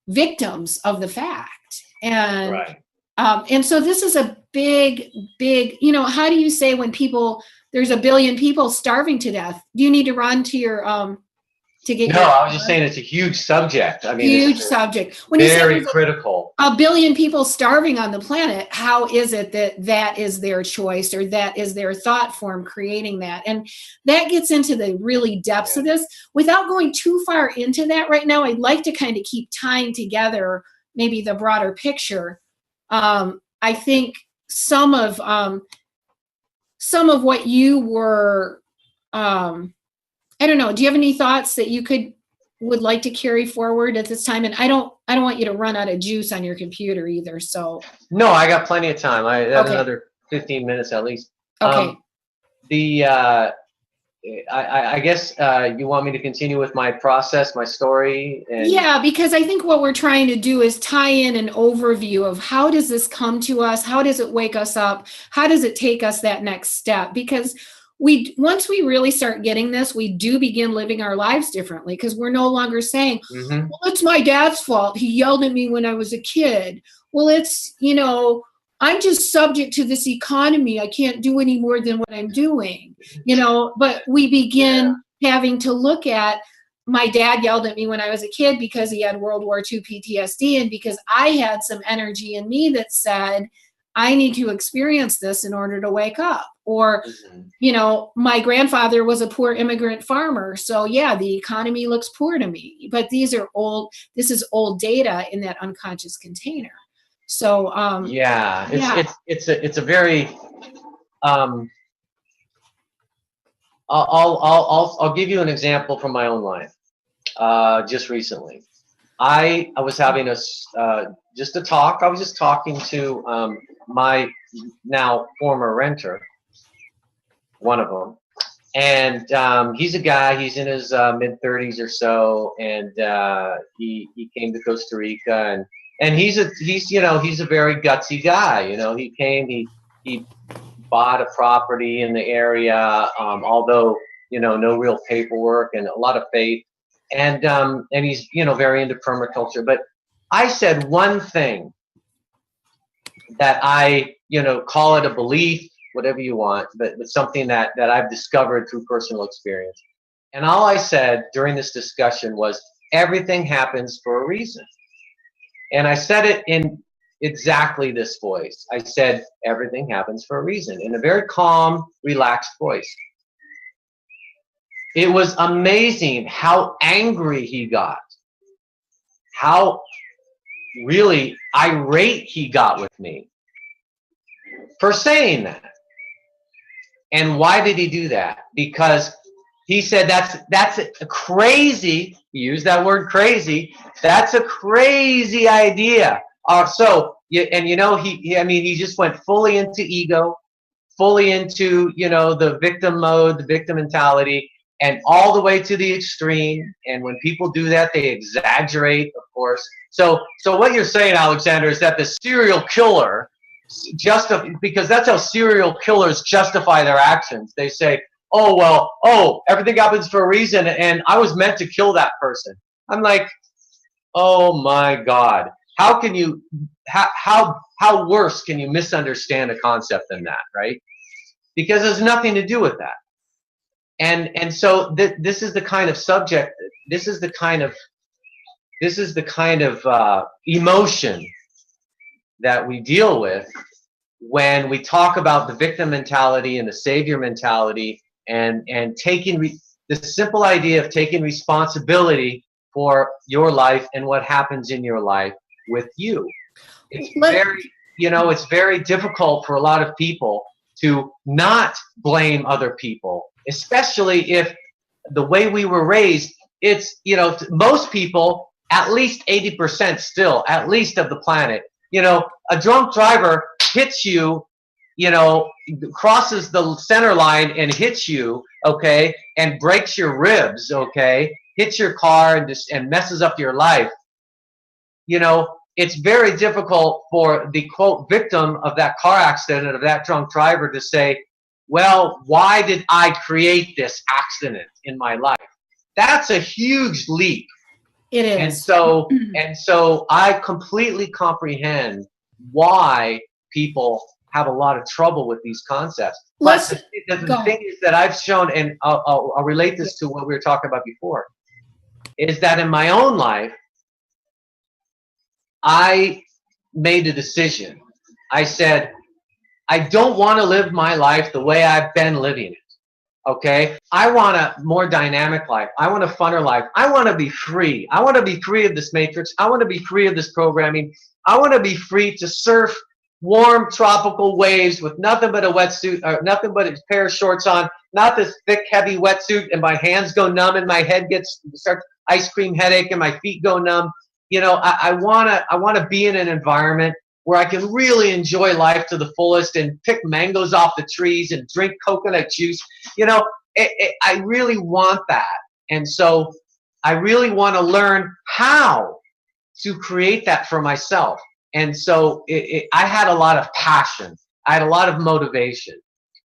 victims of the fact. And, Right. And so this is a big, how do you say when there's a billion people starving to death? Do you need to run to your, to get No, I was just saying it's a huge subject. I mean, huge subject. When very you say critical. a billion people starving on the planet, how is it that is their choice, or that is their thought form creating that? And that gets into the really depths of this. Without going too far into that right now, I'd like to kind of keep tying together maybe the broader picture. I think some of what you were, I don't know. Do you have any thoughts that you would like to carry forward at this time? And I don't want you to run out of juice on your computer either. So No, I got plenty of time. I have Okay. another 15 minutes at least. Okay. I guess you want me to continue with my process, my story? And Yeah, because I think what we're trying to do is tie in an overview of how does this come to us? How does it wake us up? How does it take us that next step? Because once we really start getting this, we do begin living our lives differently, because we're no longer saying, Mhm. well, it's my dad's fault. He yelled at me when I was a kid. Well, it's, I'm just subject to this economy. I can't do any more than what I'm doing, but we begin having to look at, my dad yelled at me when I was a kid because he had World War II PTSD, and because I had some energy in me that said, I need to experience this in order to wake up. Or, my grandfather was a poor immigrant farmer. So yeah, the economy looks poor to me, but this is old data in that unconscious container. So, it's a very, I'll give you an example from my own life. Just recently, I was having just a talk. I was just talking to my now former renter, one of them, and he's a guy. He's in his mid-30s or so, and he came to Costa Rica, and he's a very gutsy guy. He came, he bought a property in the area, although no real paperwork and a lot of faith. And he's very into permaculture. But I said one thing that I call it a belief, whatever you want, but it's something that I've discovered through personal experience. And all I said during this discussion was, everything happens for a reason. And I said it in exactly this voice. I said, everything happens for a reason, in a very calm, relaxed voice. It was amazing how angry he got, how really irate he got with me for saying that. And why did he do that? Because he said that's a crazy, he used that word crazy, that's a crazy idea. He just went fully into ego, fully into, the victim mode, the victim mentality, and all the way to the extreme. And when people do that, they exaggerate, of course. So what you're saying, Alexander, is that the serial killer, because that's how serial killers justify their actions. They say, everything happens for a reason, and I was meant to kill that person. I'm like, oh my God. How can you, how worse can you misunderstand a concept than that, right? Because there's nothing to do with that. And so this is the kind of subject, this is the kind of emotion that we deal with when we talk about the victim mentality and the savior mentality, and taking the simple idea of taking responsibility for your life and what happens in your life with you. It's very difficult for a lot of people to not blame other people, especially if the way we were raised, it's, most people, at least 80% still, at least of the planet, a drunk driver hits you, crosses the center line and hits you, okay, and breaks your ribs, okay, hits your car and messes up your life. It's very difficult for the quote victim of that car accident, of that drunk driver, to say, well, why did I create this accident in my life? That's a huge leap. It is. And so I completely comprehend why people have a lot of trouble with these concepts. But the thing is that I've shown, and I'll relate this to what we were talking about before, is that in my own life, I made a decision. I said, I don't want to live my life the way I've been living it. Okay? I want a more dynamic life. I want a funner life. I want to be free. I want to be free of this matrix. I want to be free of this programming. I want to be free to surf warm tropical waves with nothing but a wetsuit, or nothing but a pair of shorts on, not this thick, heavy wetsuit, and my hands go numb and my head starts ice cream headache and my feet go numb. I want to be in an environment where I can really enjoy life to the fullest and pick mangoes off the trees and drink coconut juice. I really want that. And so I really want to learn how to create that for myself. And so I had a lot of passion. I had a lot of motivation.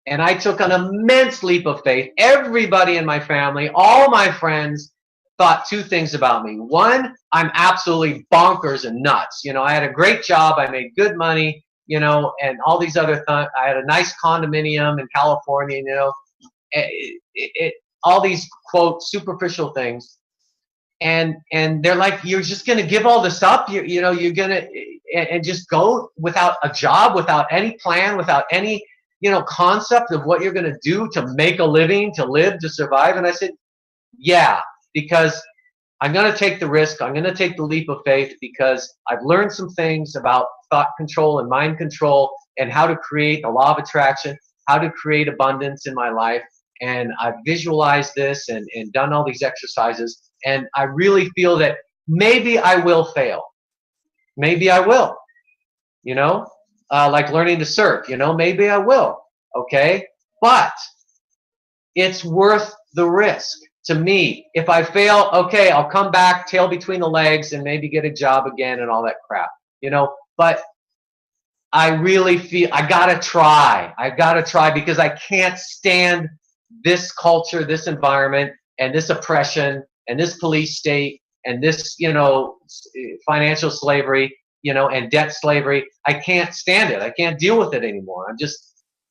And I took an immense leap of faith. Everybody in my family, all my friends, thought two things about me. One, I'm absolutely bonkers and nuts. I had a great job. I made good money, and all these other I had a nice condominium in California, all these, quote, superficial things. And they're like, you're just going to give all this up? You're going to, and just go without a job, without any plan, without any, concept of what you're going to do to make a living, to live, to survive? And I said, yeah. Because I'm going to take the risk. I'm going to take the leap of faith because I've learned some things about thought control and mind control and how to create the law of attraction, how to create abundance in my life. And I've visualized this and done all these exercises. And I really feel that maybe I will fail. Maybe I will, like learning to surf, maybe I will. Okay. But it's worth the risk. To me, if I fail, okay, I'll come back, tail between the legs, and maybe get a job again and all that crap, But I really feel I gotta try. I gotta try because I can't stand this culture, this environment, and this oppression, and this police state, and this, financial slavery, and debt slavery. I can't stand it. I can't deal with it anymore.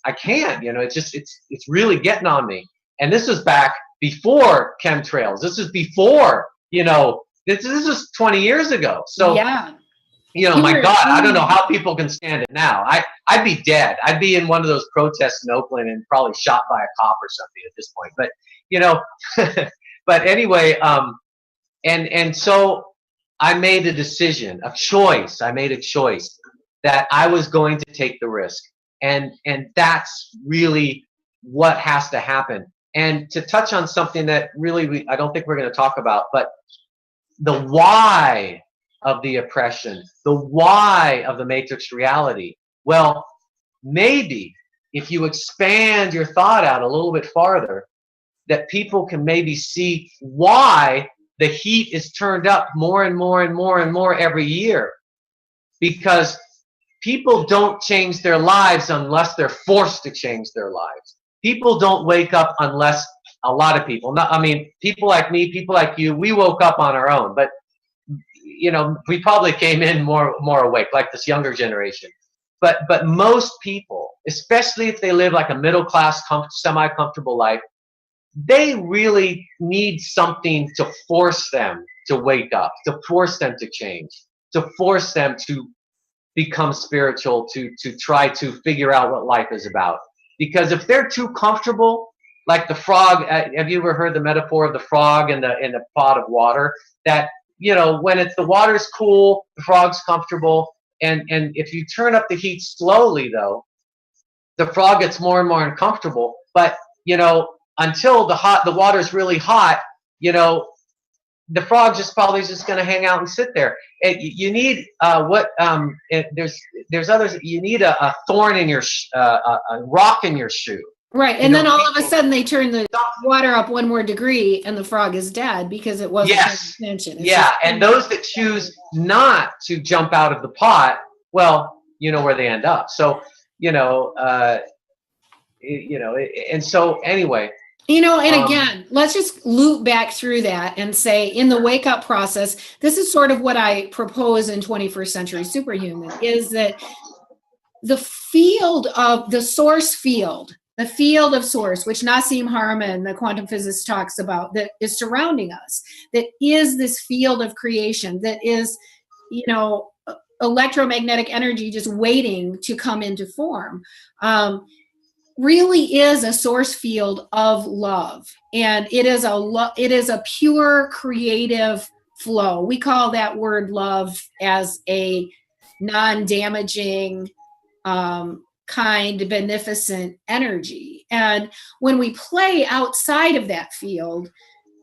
I can't. It's really getting on me. And this was back before chemtrails. This is before, this is 20 years ago. So, yeah. My God, I don't know how people can stand it now. I'd be dead. I'd be in one of those protests in Oakland and probably shot by a cop or something at this point. But, but anyway, and so I made a decision, a choice. I made a choice that I was going to take the risk. And that's really what has to happen. And to touch on something that really I don't think we're going to talk about, but the why of the oppression, the why of the matrix reality. Well, maybe if you expand your thought out a little bit farther, that people can maybe see why the heat is turned up more and more and more and more every year. Because people don't change their lives unless they're forced to change their lives. People don't wake up unless, a lot of people, people like me, people like you, we woke up on our own, but we probably came in more awake, like this younger generation. But most people, especially if they live like a middle class, semi-comfortable life, they really need something to force them to wake up, to force them to change, to force them to become spiritual, to try to figure out what life is about. Because if they're too comfortable, like the frog, have you ever heard the metaphor of the frog in the pot of water? That, when the water's cool, the frog's comfortable, and if you turn up the heat slowly, though, the frog gets more and more uncomfortable. But, until the water's really hot, the frog probably just going to hang out and sit there. You need there's others. You need a thorn in your a rock in your shoe. Right, and then all of a sudden they turn the water up one more degree, and the frog is dead because it wasn't paying attention. And those that choose not to jump out of the pot, well, you know where they end up. So and so anyway. And again, let's just loop back through that and say in the wake up process, this is sort of what I propose in 21st Century Superhuman, is that the field of the source field, the field of source, which Nassim Haramein, the quantum physicist, talks about, that is surrounding us, that is this field of creation, that is, electromagnetic energy just waiting to come into form. Really is a source field of love, and it is a pure creative flow. We call that word love as a non-damaging, kind, beneficent energy. And when we play outside of that field,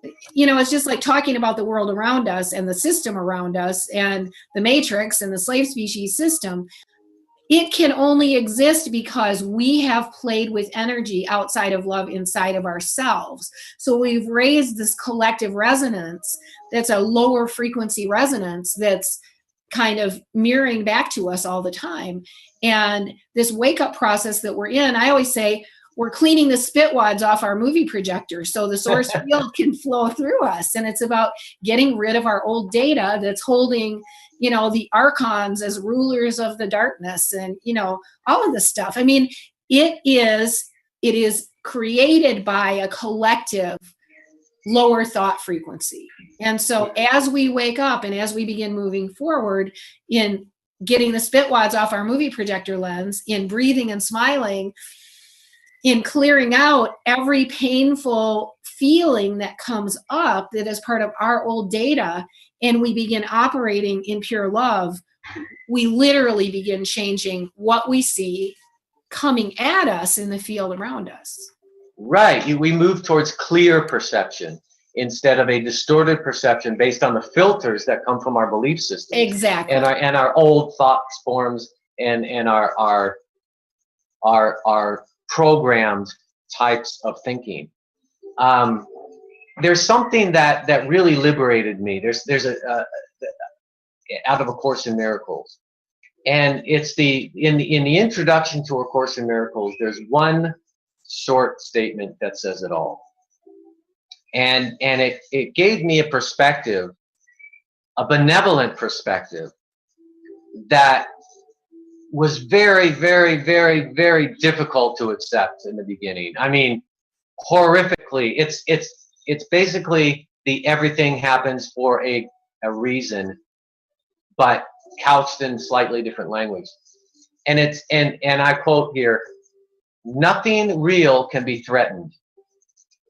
it's just like talking about the world around us and the system around us and the matrix and the slave species system. It can only exist because we have played with energy outside of love inside of ourselves. So we've raised this collective resonance that's a lower frequency resonance that's kind of mirroring back to us all the time. And this wake up process that we're in, I always say, we're cleaning the spitwads off our movie projector so the source field can flow through us. And it's about getting rid of our old data that's holding the archons as rulers of the darkness and, all of this stuff. I mean, it is created by a collective lower thought frequency. And so as we wake up and as we begin moving forward in getting the spitwads off our movie projector lens, in breathing and smiling, in clearing out every painful feeling that comes up that is part of our old data, and we begin operating in pure love, we literally begin changing what we see coming at us in the field around us. Right. We move towards clear perception instead of a distorted perception based on the filters that come from our belief system. Exactly. And our old thoughts, forms, and our programmed types of thinking. There's something that really liberated me. There's a out of A Course in Miracles, and it's in the introduction to A Course in Miracles. There's one short statement that says it all, and it gave me a perspective, a benevolent perspective that was very, very, very, very difficult to accept in the beginning. I mean, horrifically. It's basically the everything happens for a reason, but couched in slightly different language. And I quote here, nothing real can be threatened.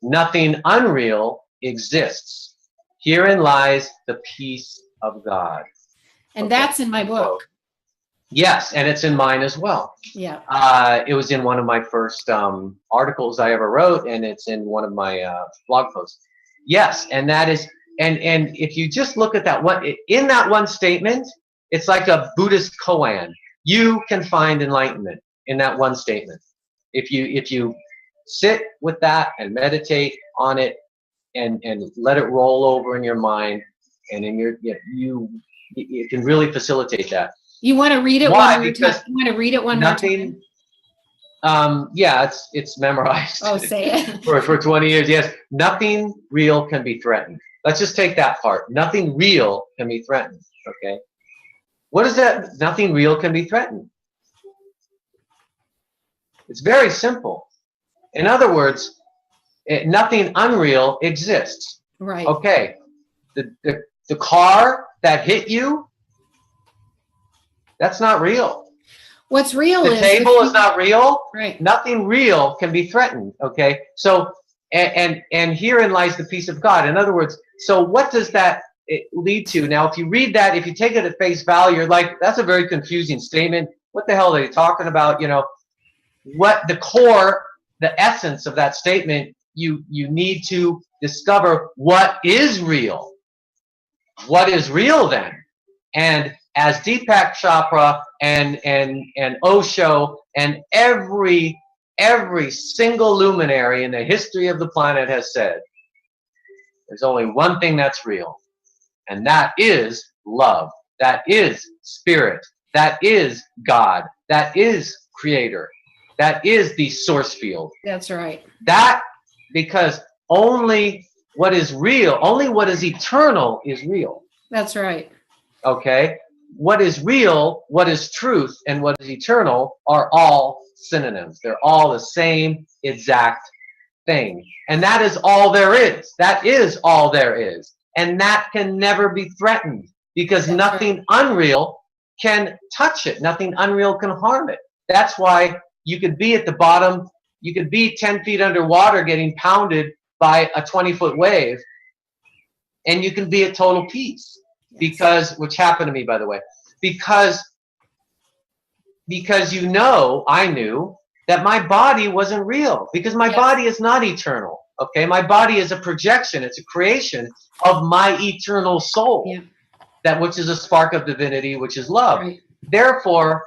Nothing unreal exists. Herein lies the peace of God. And that's in my book. Yes, and it's in mine as well. Yeah. It was in one of my first articles I ever wrote, and it's in one of my blog posts. Yes, and that is, and if you just look at that one, in that one statement, it's like a Buddhist koan. You can find enlightenment in that one statement. If you sit with that and meditate on it, and let it roll over in your mind, and in your it can really facilitate that. You want to read it Why? one more Because time? You want to read it one more time? Yeah, it's memorized. Oh, say it. for 20 years, yes. Nothing real can be threatened. Let's just take that part. Nothing real can be threatened, okay? What is that? Nothing real can be threatened. It's very simple. In other words, nothing unreal exists. Right. Okay. The car that hit you, that's not real. What's real The is table is not real. Right. Nothing real can be threatened. Okay. So, and herein lies the peace of God. In other words, so what does that lead to? Now, if you read that, if you take it at face value, you're like, that's a very confusing statement. What the hell are they talking about? You know, what the core, the essence of that statement, you need to discover what is real. What is real then? And as Deepak Chopra and Osho and every single luminary in the history of the planet has said, there's only one thing that's real, and that is love. That is spirit. That is God. That is creator. That is the source field. That's right. That, because only what is real, only what is eternal is real. That's right. Okay? What is real, what is truth, and what is eternal are all synonyms. They're all the same exact thing. And that is all there is. That is all there is. And that can never be threatened, because That's nothing unreal can touch it. Nothing unreal can harm it. That's why you could be at the bottom, you could be 10 feet underwater getting pounded by a 20-foot wave, and you can be at total peace. Because, which happened to me, by the way, because you know, I knew that my body wasn't real, because my body is not eternal. Okay, my body is a projection, it's a creation of my eternal soul, that which is a spark of divinity, which is love. Right. Therefore,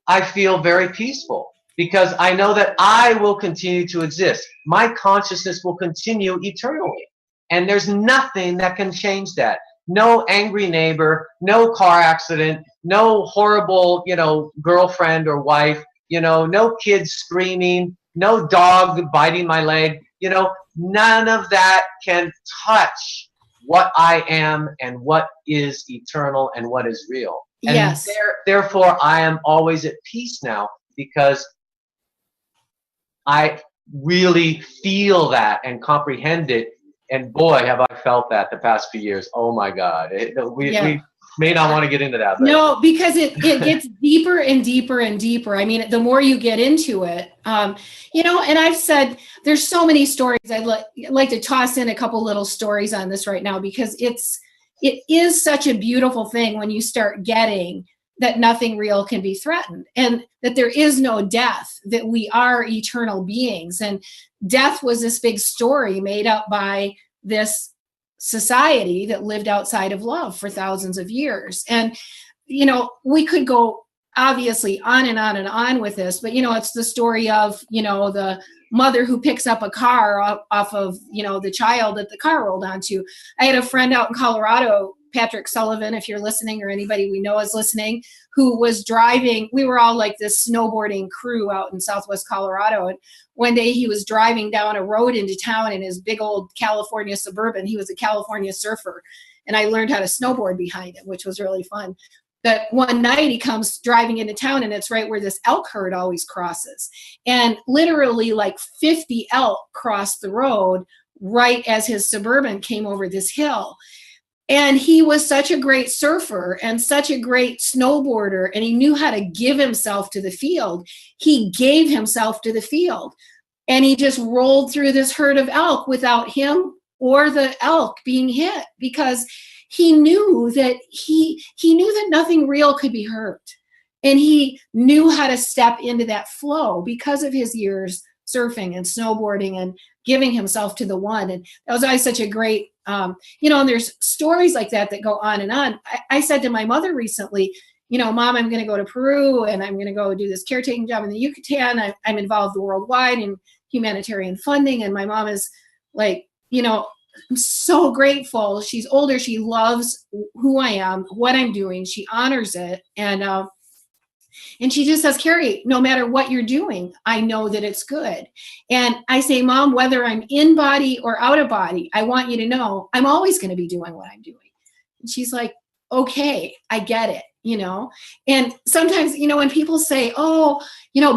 I feel very peaceful, because I know that I will continue to exist. My consciousness will continue eternally, and there's nothing that can change that. No angry neighbor, no car accident, no horrible, girlfriend or wife, no kids screaming, no dog biting my leg, none of that can touch what I am and what is eternal and what is real. And therefore, I am always at peace now, because I really feel that and comprehend it. And boy, have I felt that the past few years. Oh my God. We may not want to get into that. But. No, because it gets deeper and deeper and deeper. I mean, the more you get into it, and I've said there's so many stories. I'd like to toss in a couple little stories on this right now, because it is such a beautiful thing when you start getting that nothing real can be threatened, and that there is no death, that we are eternal beings. And death was this big story made up by this society that lived outside of love for thousands of years. And, we could go obviously on and on and on with this, but, it's the story of, the mother who picks up a car off of, the child that the car rolled onto. I had a friend out in Colorado, Patrick Sullivan, if you're listening, or anybody we know is listening, who was driving. We were all like this snowboarding crew out in Southwest Colorado. And one day he was driving down a road into town in his big old California Suburban. He was a California surfer, and I learned how to snowboard behind him, which was really fun. But one night he comes driving into town, and it's right where this elk herd always crosses. And literally like 50 elk crossed the road right as his Suburban came over this hill. And he was such a great surfer and such a great snowboarder, and he knew how to give himself to the field. He gave himself to the field, and he just rolled through this herd of elk without him or the elk being hit, because he knew that he knew that nothing real could be hurt. And he knew how to step into that flow because of his years surfing and snowboarding and giving himself to the one. And that was always such a great, and there's stories like that go on and on. I said to my mother recently, Mom, I'm going to go to Peru, and I'm going to go do this caretaking job in the Yucatan. I'm involved worldwide in humanitarian funding. And my mom is like, I'm so grateful. She's older. She loves who I am, what I'm doing. She honors it. And she just says, Cary, no matter what you're doing, I know that it's good. And I say, Mom, whether I'm in body or out of body, I want you to know I'm always going to be doing what I'm doing. And she's like, okay, I get it, And sometimes, when people say, oh,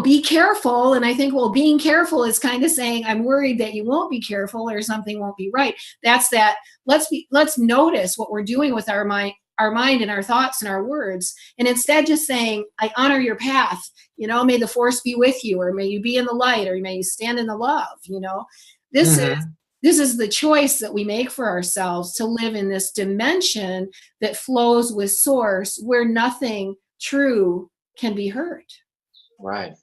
be careful. And I think, well, being careful is kind of saying, I'm worried that you won't be careful or something won't be right. That's that. Let's notice what we're doing with our mind and our thoughts and our words. And instead just saying, I honor your path, may the force be with you, or may you be in the light, or may you stand in the love, This is the choice that we make for ourselves, to live in this dimension that flows with source, where nothing true can be hurt. Right.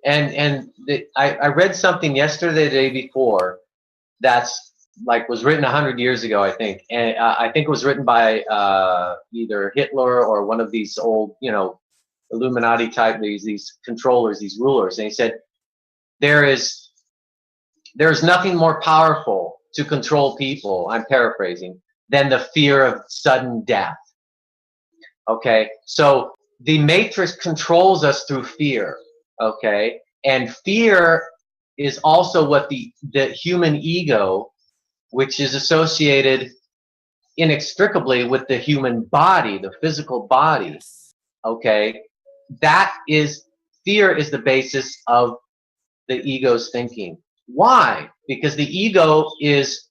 I read something yesterday, the day before, that's like was written 100 years ago, I think, and I think it was written by either Hitler or one of these old, Illuminati type, these controllers, these rulers, and he said there is nothing more powerful to control people, I'm paraphrasing, than the fear of sudden death. Okay, so the matrix controls us through fear. Okay, and fear is also what the human ego, which is associated inextricably with the human body, the physical body. Okay, fear is the basis of the ego's thinking. Why? Because the ego is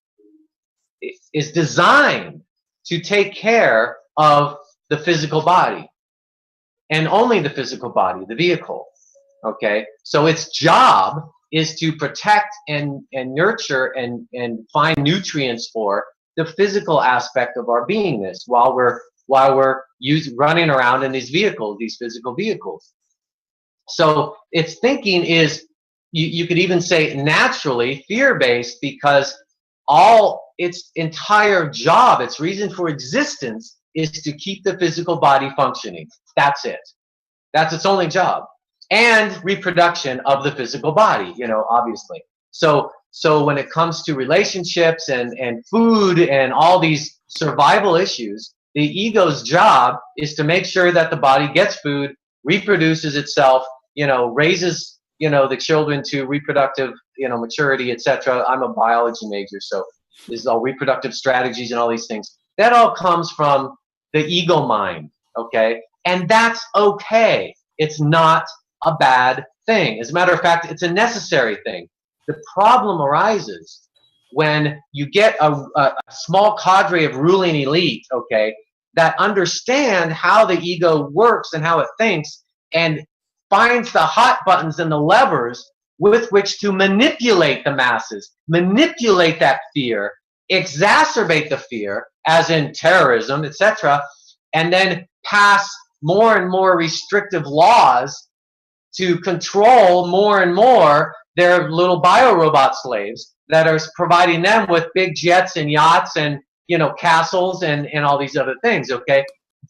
designed to take care of the physical body, and only the physical body, the vehicle. Okay, so its job is to protect and nurture and find nutrients for the physical aspect of our beingness while we're running around in these vehicles, these physical vehicles. So its thinking is, you could even say naturally fear-based, because all its entire job, its reason for existence, is to keep the physical body functioning. That's it. That's its only job. And reproduction of the physical body, obviously. So when it comes to relationships and food and all these survival issues, the ego's job is to make sure that the body gets food, reproduces itself, raises, the children to reproductive, maturity, etc. I'm a biology major, so this is all reproductive strategies and all these things. That all comes from the ego mind, okay? And that's okay. It's not a bad thing. As a matter of fact, it's a necessary thing. The problem arises when you get a small cadre of ruling elite, okay, that understand how the ego works and how it thinks, and finds the hot buttons and the levers with which to manipulate the masses, manipulate that fear, exacerbate the fear, as in terrorism, etc., and then pass more and more restrictive laws to control more and more their little biorobot slaves that are providing them with big jets and yachts and castles and all these other things. Okay,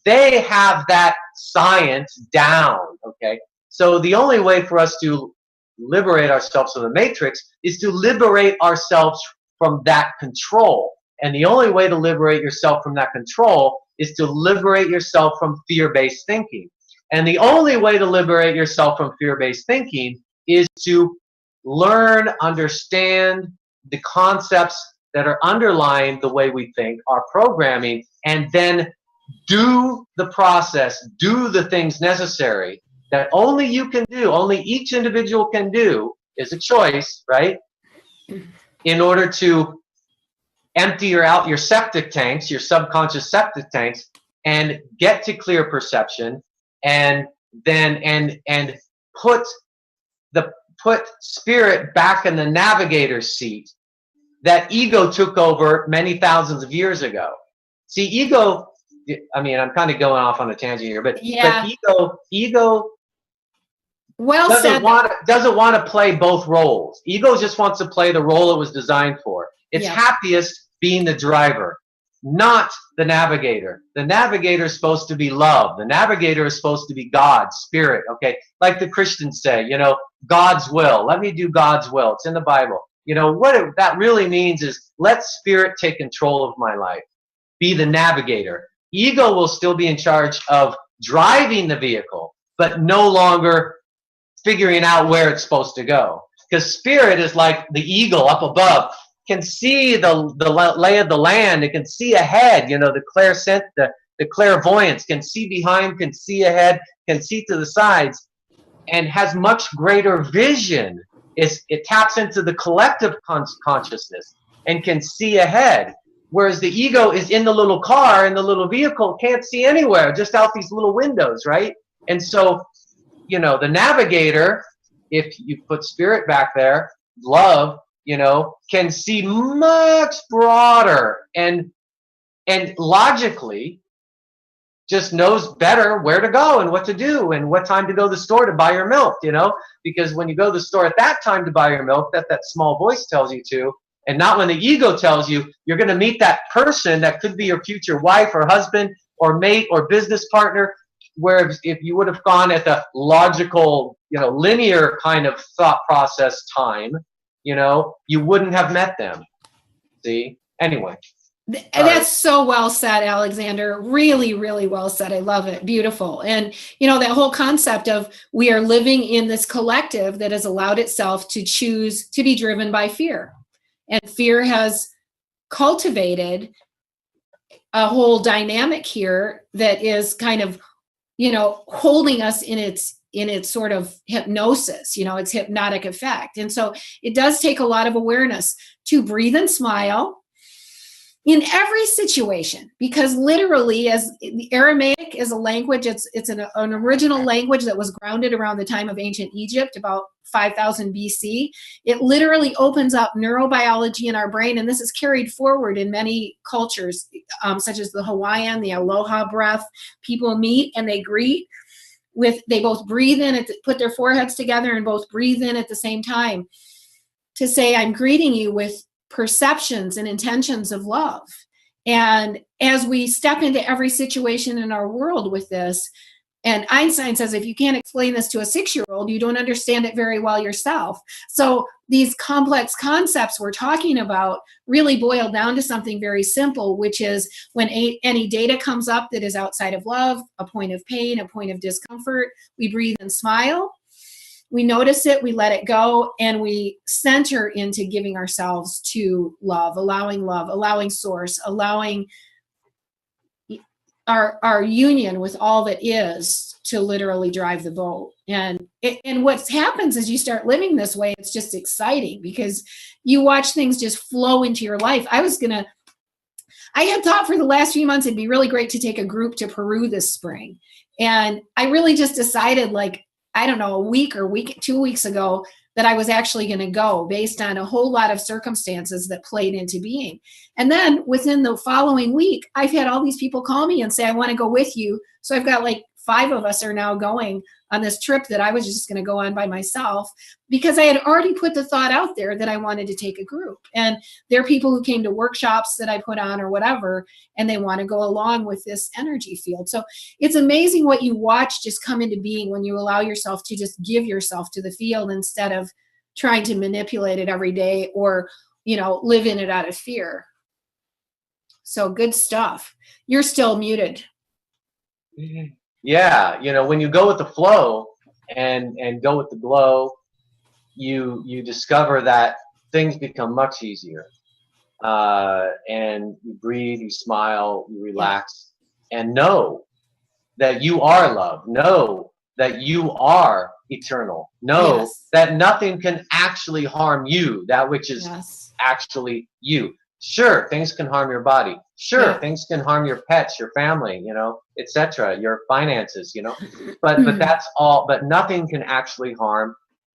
they have that science down. Okay, so the only way for us to liberate ourselves from the matrix is to liberate ourselves from that control. And the only way to liberate yourself from that control is to liberate yourself from fear-based thinking. And the only way to liberate yourself from fear-based thinking is to learn, understand the concepts that are underlying the way we think, our programming, and then do the process, do the things necessary that only you can do, only each individual can do, is a choice, right? In order to empty out your septic tanks, your subconscious septic tanks, and get to clear perception, and then and put spirit back in the navigator's seat that ego took over many thousands of years ago. See, ego, I mean, I'm kind of going off on a tangent here, but ego well doesn't said. want to play both roles. Ego just wants to play the role it was designed for. It's happiest being the driver, not the navigator. The navigator is supposed to be love. The navigator is supposed to be God, spirit, okay? Like the Christians say, God's will. Let me do God's will. It's in the Bible. What that really means is let spirit take control of my life. Be the navigator. Ego will still be in charge of driving the vehicle, but no longer figuring out where it's supposed to go. Because spirit is like the eagle up above, can see the lay of the land. It can see ahead, the clairsent, the clairvoyance, can see behind, can see ahead, can see to the sides, and has much greater vision. It taps into the collective consciousness and can see ahead. Whereas the ego is in the little car, in the little vehicle, can't see anywhere, just out these little windows, right? And so, the navigator, if you put spirit back there, love, can see much broader and logically just knows better where to go and what to do and what time to go to the store to buy your milk, because when you go to the store at that time to buy your milk, that small voice tells you to, and not when the ego tells you you're going to meet that person that could be your future wife or husband or mate or business partner, where if you would have gone at the logical, linear kind of thought process time, you wouldn't have met them. See? Anyway. That's so well said, Alexander. Really, really well said. I love it. Beautiful. And, that whole concept of we are living in this collective that has allowed itself to choose to be driven by fear. And fear has cultivated a whole dynamic here that is kind of, holding us in its sort of hypnosis, its hypnotic effect. And so it does take a lot of awareness to breathe and smile in every situation, because literally, as the Aramaic is a language, it's an original language that was grounded around the time of ancient Egypt, about 5000 BC. It literally opens up neurobiology in our brain, and this is carried forward in many cultures, such as the Hawaiian, the aloha breath. People meet and they greet they both breathe in, put their foreheads together and both breathe in at the same time to say, I'm greeting you with perceptions and intentions of love. And as we step into every situation in our world with this, and Einstein says, if you can't explain this to a 6-year-old, you don't understand it very well yourself. So these complex concepts we're talking about really boil down to something very simple, which is when any data comes up that is outside of love, a point of pain, a point of discomfort, we breathe and smile. We notice it, we let it go, and we center into giving ourselves to love, allowing source, allowing our union with all that is to literally drive the boat. And what happens is you start living this way, it's just exciting because you watch things just flow into your life. I had thought for the last few months it'd be really great to take a group to Peru this spring. And I really just decided, a week or 2 weeks ago, that I was actually going to go based on a whole lot of circumstances that played into being. And then within the following week, I've had all these people call me and say, I want to go with you. So I've got 5 of us are now going on this trip that I was just going to go on by myself, because I had already put the thought out there that I wanted to take a group. And there are people who came to workshops that I put on or whatever, and they want to go along with this energy field. So it's amazing what you watch just come into being when you allow yourself to just give yourself to the field instead of trying to manipulate it every day or, live in it out of fear. So good stuff. You're still muted. Mm-hmm. Yeah, when you go with the flow and go with the glow, you discover that things become much easier. And you breathe, you smile, you relax, and know that you are love. Know that you are eternal. Know that nothing can actually harm you, that which is actually you. Sure, things can harm your body. Sure, things can harm your pets, your family, etc., your finances, but that's all. But nothing can actually harm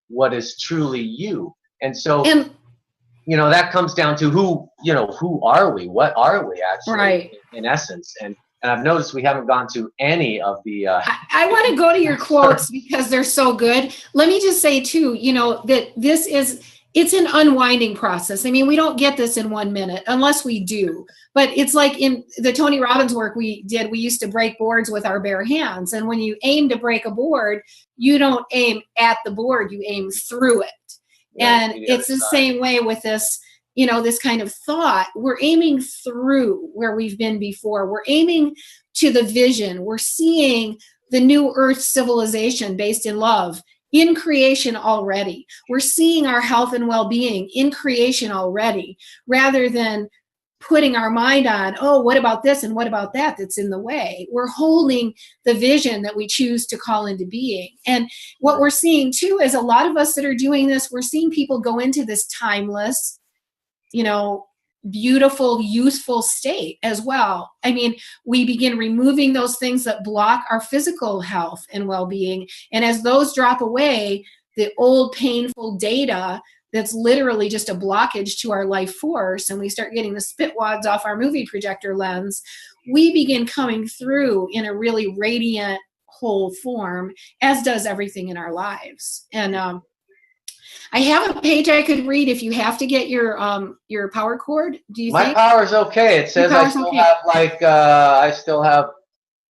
what is truly you. And so, that comes down to who are we? What are we actually in essence? And I've noticed we haven't gone to any of the. I want to go to your quotes because they're so good. Let me just say too, that it's an unwinding process. I mean, we don't get this in 1 minute unless we do. But it's like in the Tony Robbins work we did, we used to break boards with our bare hands. And when you aim to break a board, you don't aim at the board, you aim through it. And it's the same way with this, this kind of thought. We're aiming through where we've been before. We're aiming to the vision. We're seeing the new earth civilization based in love in creation already. We're seeing our health and well-being in creation already, rather than putting our mind on, oh, what about this and what about that that's in the way. We're holding the vision that we choose to call into being. And what we're seeing too is a lot of us that are doing this, we're seeing people go into this timeless, beautiful, youthful state as well. I mean, we begin removing those things that block our physical health and well-being. And as those drop away, the old painful data that's literally just a blockage to our life force, and we start getting the spit wads off our movie projector lens, we begin coming through in a really radiant whole form, as does everything in our lives. And I have a page I could read if you have to get your power cord. Do you My think? power's okay. It says I still have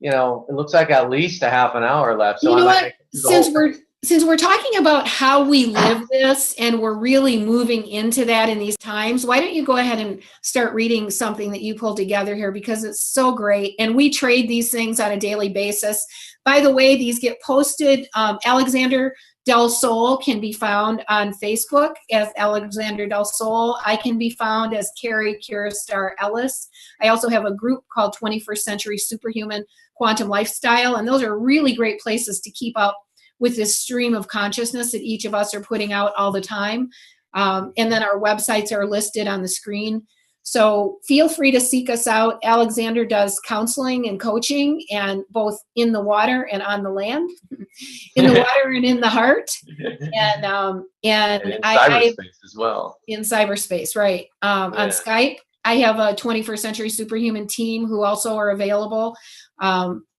it looks like at least a half an hour left. So You know what? what? Since we're talking about how we live this and we're really moving into that in these times, why don't you go ahead and start reading something that you pulled together here, because it's so great. And we trade these things on a daily basis. By the way, these get posted. Alexander Del Sol can be found on Facebook as Alexander Del Sol. I can be found as Cary Ellis. I also have a group called 21st Century Superhuman Quantum Lifestyle, and those are really great places to keep up with this stream of consciousness that each of us are putting out all the time. And then our websites are listed on the screen. So feel free to seek us out. Alexander does counseling and coaching, and both in the water and on the land, in the water and in the heart. And in cyberspace as well. In cyberspace, right. On Skype. I have a 21st Century Superhuman team who also are available.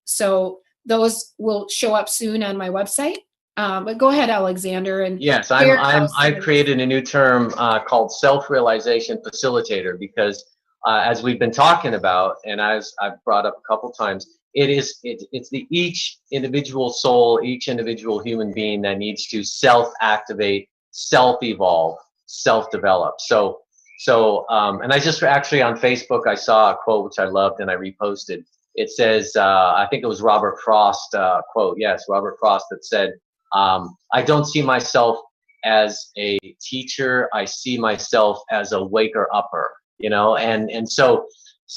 So those will show up soon on my website. But go ahead, Alexander. And yes, I've created a new term called self-realization facilitator, because as we've been talking about, and as I've brought up a couple times, it's each individual soul, each individual human being that needs to self-activate, self-evolve, self-develop. So and I just actually on Facebook I saw a quote which I loved and I reposted. It says, I think it was Robert Frost quote. Yes, Robert Frost, that said, I don't see myself as a teacher. I see myself as a waker-upper, and so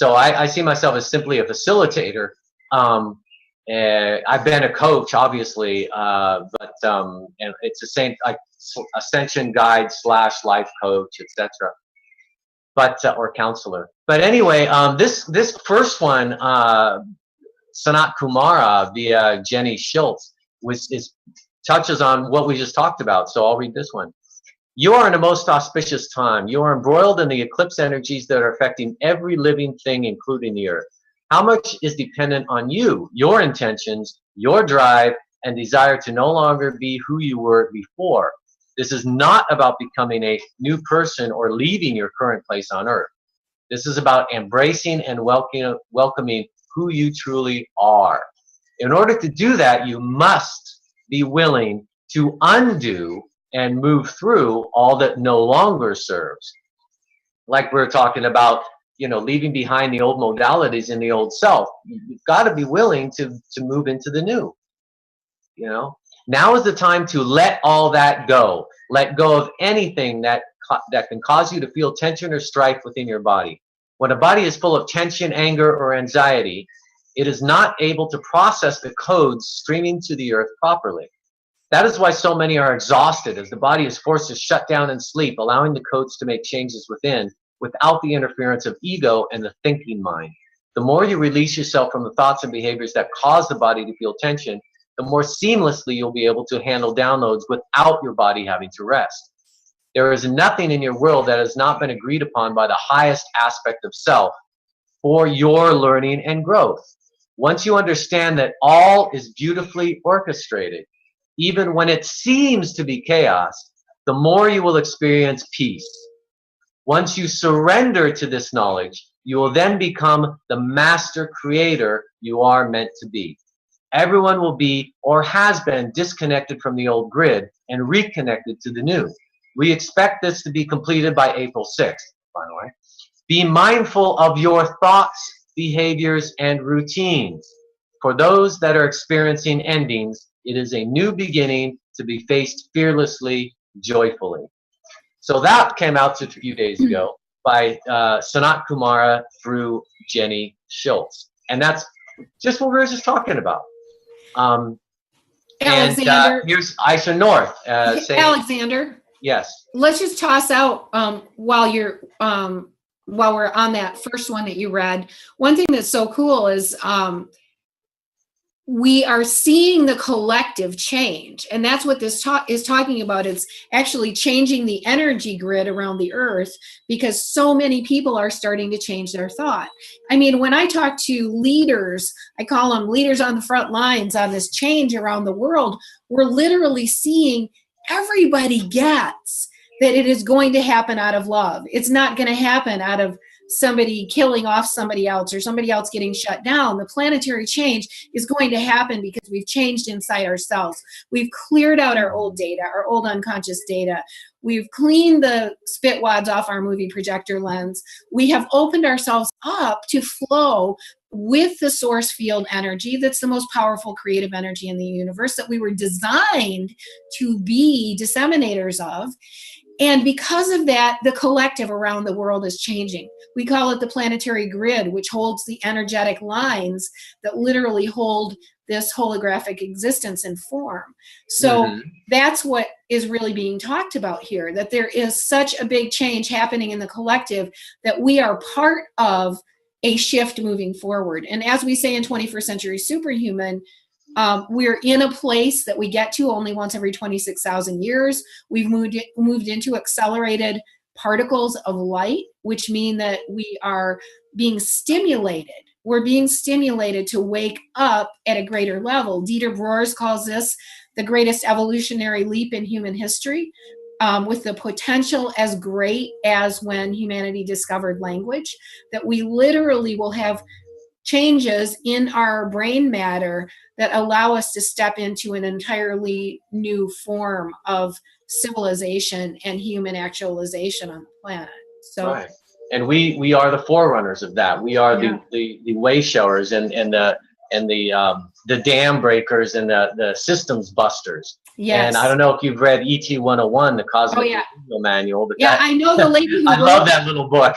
I see myself as simply a facilitator. I've been a coach, obviously, but and it's the same, like ascension guide / life coach, etc. But or counselor. But anyway, this first one, Sanat Kumara via Jenny Schultz, touches on what we just talked about. So I'll read this one. You are in a most auspicious time. You are embroiled in the eclipse energies that are affecting every living thing, including the earth. How much is dependent on you, your intentions, your drive, and desire to no longer be who you were before? This is not about becoming a new person or leaving your current place on earth. This is about embracing and welcoming who you truly are. In order to do that, you must be willing to undo and move through all that no longer serves. Like we're talking about, leaving behind the old modalities in the old self. You've got to be willing to move into the new. Now is the time to let all that go. Let go of anything that can cause you to feel tension or strife within your body. When a body is full of tension, anger, or anxiety, it is not able to process the codes streaming to the earth properly. That is why so many are exhausted, as the body is forced to shut down and sleep, allowing the codes to make changes within without the interference of ego and the thinking mind. The more you release yourself from the thoughts and behaviors that cause the body to feel tension, the more seamlessly you'll be able to handle downloads without your body having to rest. There is nothing in your world that has not been agreed upon by the highest aspect of self for your learning and growth. Once you understand that all is beautifully orchestrated, even when it seems to be chaos, the more you will experience peace. Once you surrender to this knowledge, you will then become the master creator you are meant to be. Everyone will be or has been disconnected from the old grid and reconnected to the new. We expect this to be completed by April 6th, by the way. Be mindful of your thoughts, behaviors, and routines. For those that are experiencing endings, it is a new beginning to be faced fearlessly, joyfully. So that came out a few days ago by Sanat Kumara through Jenny Schultz. And that's just what we were just talking about. Alexander. And here's Isa North. Alexander. Yes. Let's just toss out while we're on that first one that you read. One thing that's so cool is we are seeing the collective change. And that's what this talk is talking about. It's actually changing the energy grid around the earth, because so many people are starting to change their thought. I mean, when I talk to leaders, I call them leaders on the front lines on this change around the world, we're literally seeing everybody gets that it is going to happen out of love. It's not going to happen out of somebody killing off somebody else or somebody else getting shut down. The planetary change is going to happen because we've changed inside ourselves. We've cleared out our old data, our old unconscious data. We've cleaned the spit wads off our movie projector lens. We have opened ourselves up to flow with the source field energy. That's the most powerful creative energy in the universe that we were designed to be disseminators of. And because of that, the collective around the world is changing. We call it the planetary grid, which holds the energetic lines that literally hold this holographic existence in form. So that's what is really being talked about here, that there is such a big change happening in the collective that we are part of a shift moving forward. And as we say in 21st Century Superhuman, we're in a place that we get to only once every 26,000 years. We've moved into accelerated particles of light, which mean that we are being stimulated. We're being stimulated to wake up at a greater level. Dieter Broers calls this the greatest evolutionary leap in human history, with the potential as great as when humanity discovered language, that we literally will have changes in our brain matter that allow us to step into an entirely new form of civilization and human actualization on the planet. So, right. And we are the forerunners of that. We are the way showers and the dam breakers and the systems busters. yes. And I don't know if you've read ET 101, the Cosmic Manual, but I know the lady who I love that little book.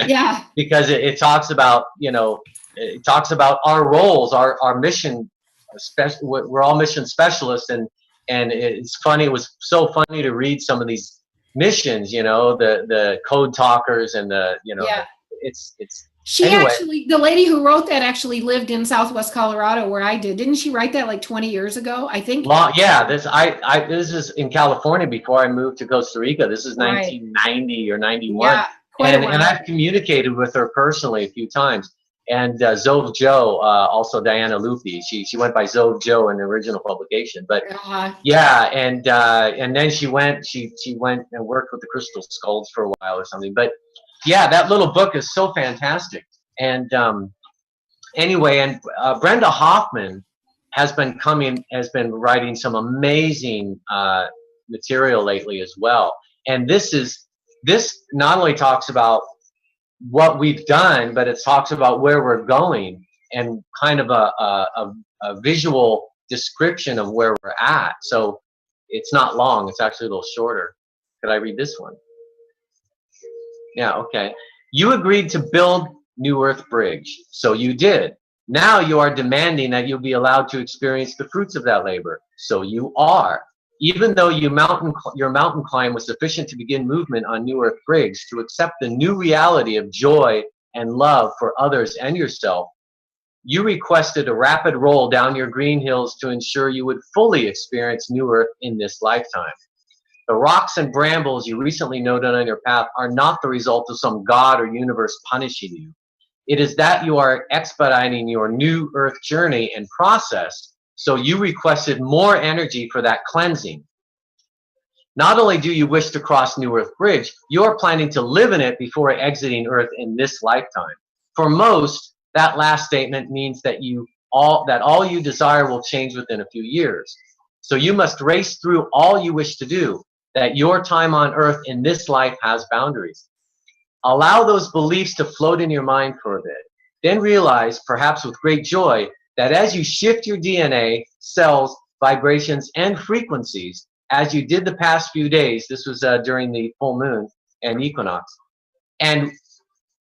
Yeah. Because it talks about, it talks about our roles, our mission. We're all mission specialists, and it's funny. It was so funny to read some of these missions. The code talkers and it's. She anyway. Actually, the lady who wrote that actually lived in Southwest Colorado where I did. Didn't she write that like 20 years ago? I think. This is in California before I moved to Costa Rica. This is 1990 or 91. Yeah, and I've communicated with her personally a few times. And Zove Joe, also Diana Lupi, she went by Zove Joe in the original publication. But and then she went and worked with the Crystal Skulls for a while or something. But yeah, that little book is so fantastic. And anyway, and Brenda Hoffman has been writing some amazing material lately as well. And this not only talks about what we've done, but it talks about where we're going and kind of a visual description of where we're at. So it's not long, it's actually a little shorter. Could I read this one? Yeah, okay. You agreed to build New Earth Bridge, so you did. Now you are demanding that you'll be allowed to experience the fruits of that labor, so you are. Even though your mountain climb was sufficient to begin movement on New Earth Bridge, to accept the new reality of joy and love for others and yourself, you requested a rapid roll down your green hills to ensure you would fully experience New Earth in this lifetime. The rocks and brambles you recently noted on your path are not the result of some God or universe punishing you. It is that you are expediting your New Earth journey and process, so you requested more energy for that cleansing. Not only do you wish to cross New Earth Bridge, you are planning to live in it before exiting Earth in this lifetime. For most, that last statement means that all you desire will change within a few years. So you must race through all you wish to do, that your time on Earth in this life has boundaries. Allow those beliefs to float in your mind for a bit. Then realize, perhaps with great joy, that as you shift your DNA, cells, vibrations, and frequencies, as you did the past few days, this was during the full moon and equinox, and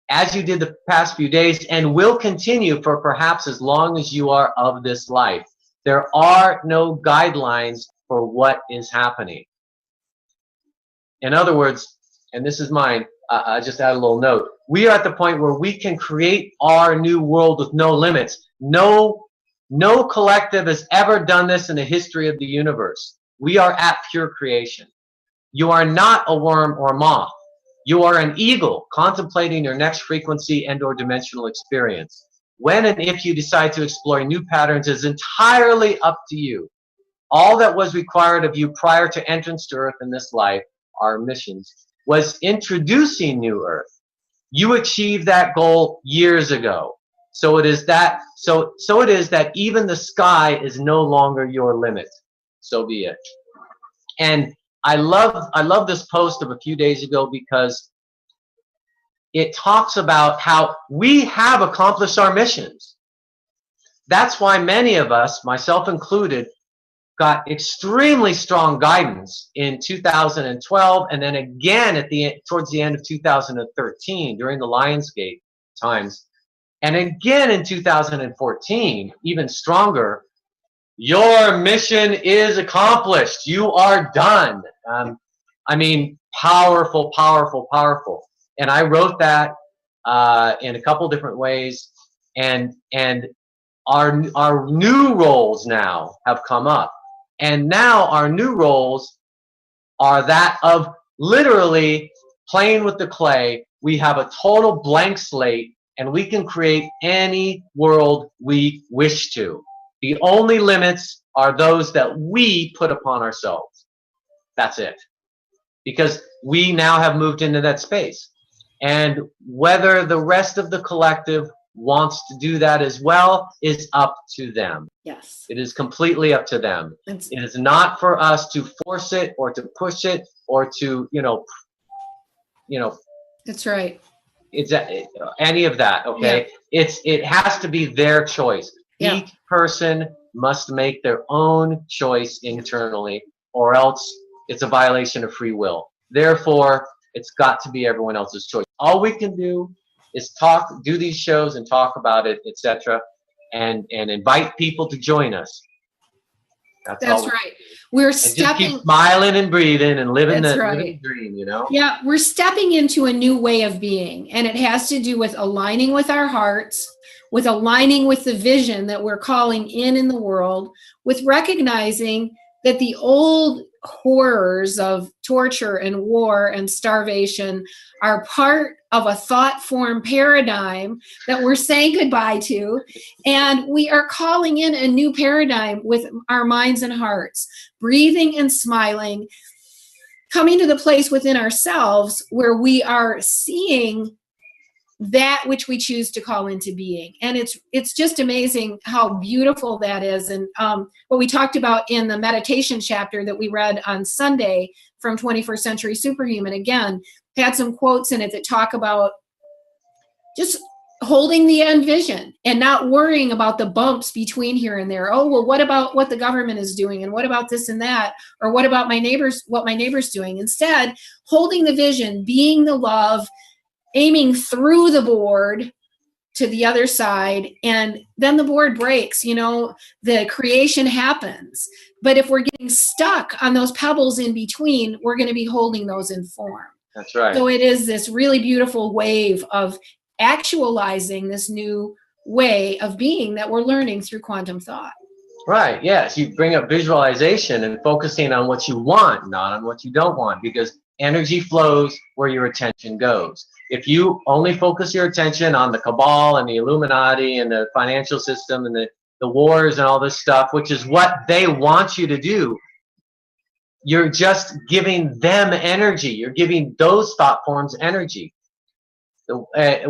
as you did the past few days and will continue for perhaps as long as you are of this life, there are no guidelines for what is happening. In other words, and this is mine, I just add a little note. We are at the point where we can create our new world with no limits. No No collective has ever done this in the history of the universe. We are at pure creation. You are not a worm or moth. You are an eagle contemplating your next frequency and or dimensional experience. When and if you decide to explore new patterns is entirely up to you. All that was required of you prior to entrance to Earth in this life, our missions, was introducing new Earth. You achieved that goal years ago. So it is that even the sky is no longer your limit. So be it. And I love this post of a few days ago because it talks about how we have accomplished our missions. That's why many of us, myself included, got extremely strong guidance in 2012 and then again towards the end of 2013 during the Lionsgate times. And again in 2014, even stronger, your mission is accomplished. You are done. I mean, powerful, powerful, powerful. And I wrote that in a couple different ways. And our new roles now have come up. And now our new roles are that of literally playing with the clay. We have a total blank slate and we can create any world we wish to. The only limits are those that we put upon ourselves. That's it. Because we now have moved into that space. And whether the rest of the collective wants to do that as well is up to them. Yes. It is completely up to them. It is not for us to force it or to push it or to, That's right. It's any of that, okay? Yeah. It has to be their choice. Yeah. Each person must make their own choice internally, or else it's a violation of free will. Therefore, it's got to be everyone else's choice. All we can do is do these shows and talk about it, etc., and invite people to join us. That's right. We're stepping. Just keep smiling and breathing and living the dream, Yeah, we're stepping into a new way of being, and it has to do with aligning with our hearts, with aligning with the vision that we're calling in the world, with recognizing that the old horrors of torture and war and starvation are part of a thought form paradigm that we're saying goodbye to. And we are calling in a new paradigm with our minds and hearts, breathing and smiling, coming to the place within ourselves where we are seeing that which we choose to call into being. And it's just amazing how beautiful that is. And what we talked about in the meditation chapter that we read on Sunday from 21st Century Superhuman, again, had some quotes in it that talk about just holding the end vision and not worrying about the bumps between here and there. Oh, well, what about what the government is doing? And what about this and that? Or what about what my neighbor's doing? Instead, holding the vision, being the love, aiming through the board to the other side, and then the board breaks, the creation happens. But if we're getting stuck on those pebbles in between, we're going to be holding those in form. That's right. So it is this really beautiful wave of actualizing this new way of being that we're learning through quantum thought. Right, yes. You bring up visualization and focusing on what you want, not on what you don't want, because energy flows where your attention goes. If you only focus your attention on the cabal and the Illuminati and the financial system and the wars and all this stuff, which is what they want you to do, you're just giving them energy. You're giving those thought forms energy. I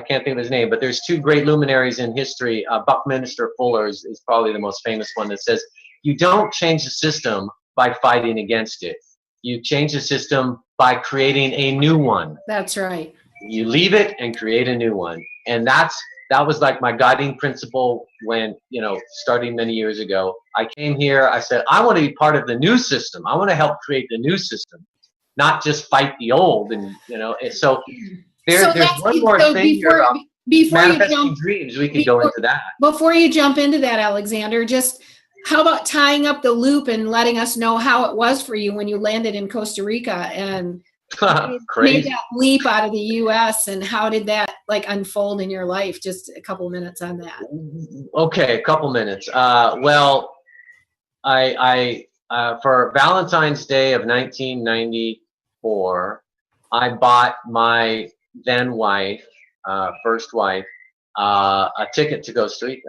can't think of his name, but there's two great luminaries in history. Buckminster Fuller is probably the most famous one, that says, you don't change the system by fighting against it. You change the system by creating a new one. That's right. You leave it and create a new one. And that was like my guiding principle when, starting many years ago. I came here, I said, I want to be part of the new system. I want to help create the new system, not just fight the old. And, so there's one more thing here about manifesting dreams. We could go into that. Before you jump into that, Alexander, just how about tying up the loop and letting us know how it was for you when you landed in Costa Rica and made Crazy. that leap out of the U.S. and how did that like unfold in your life? Just a couple minutes on that. Okay, a couple minutes. Well, I for Valentine's Day of 1994, I bought my then wife, first wife, a ticket to Costa Rica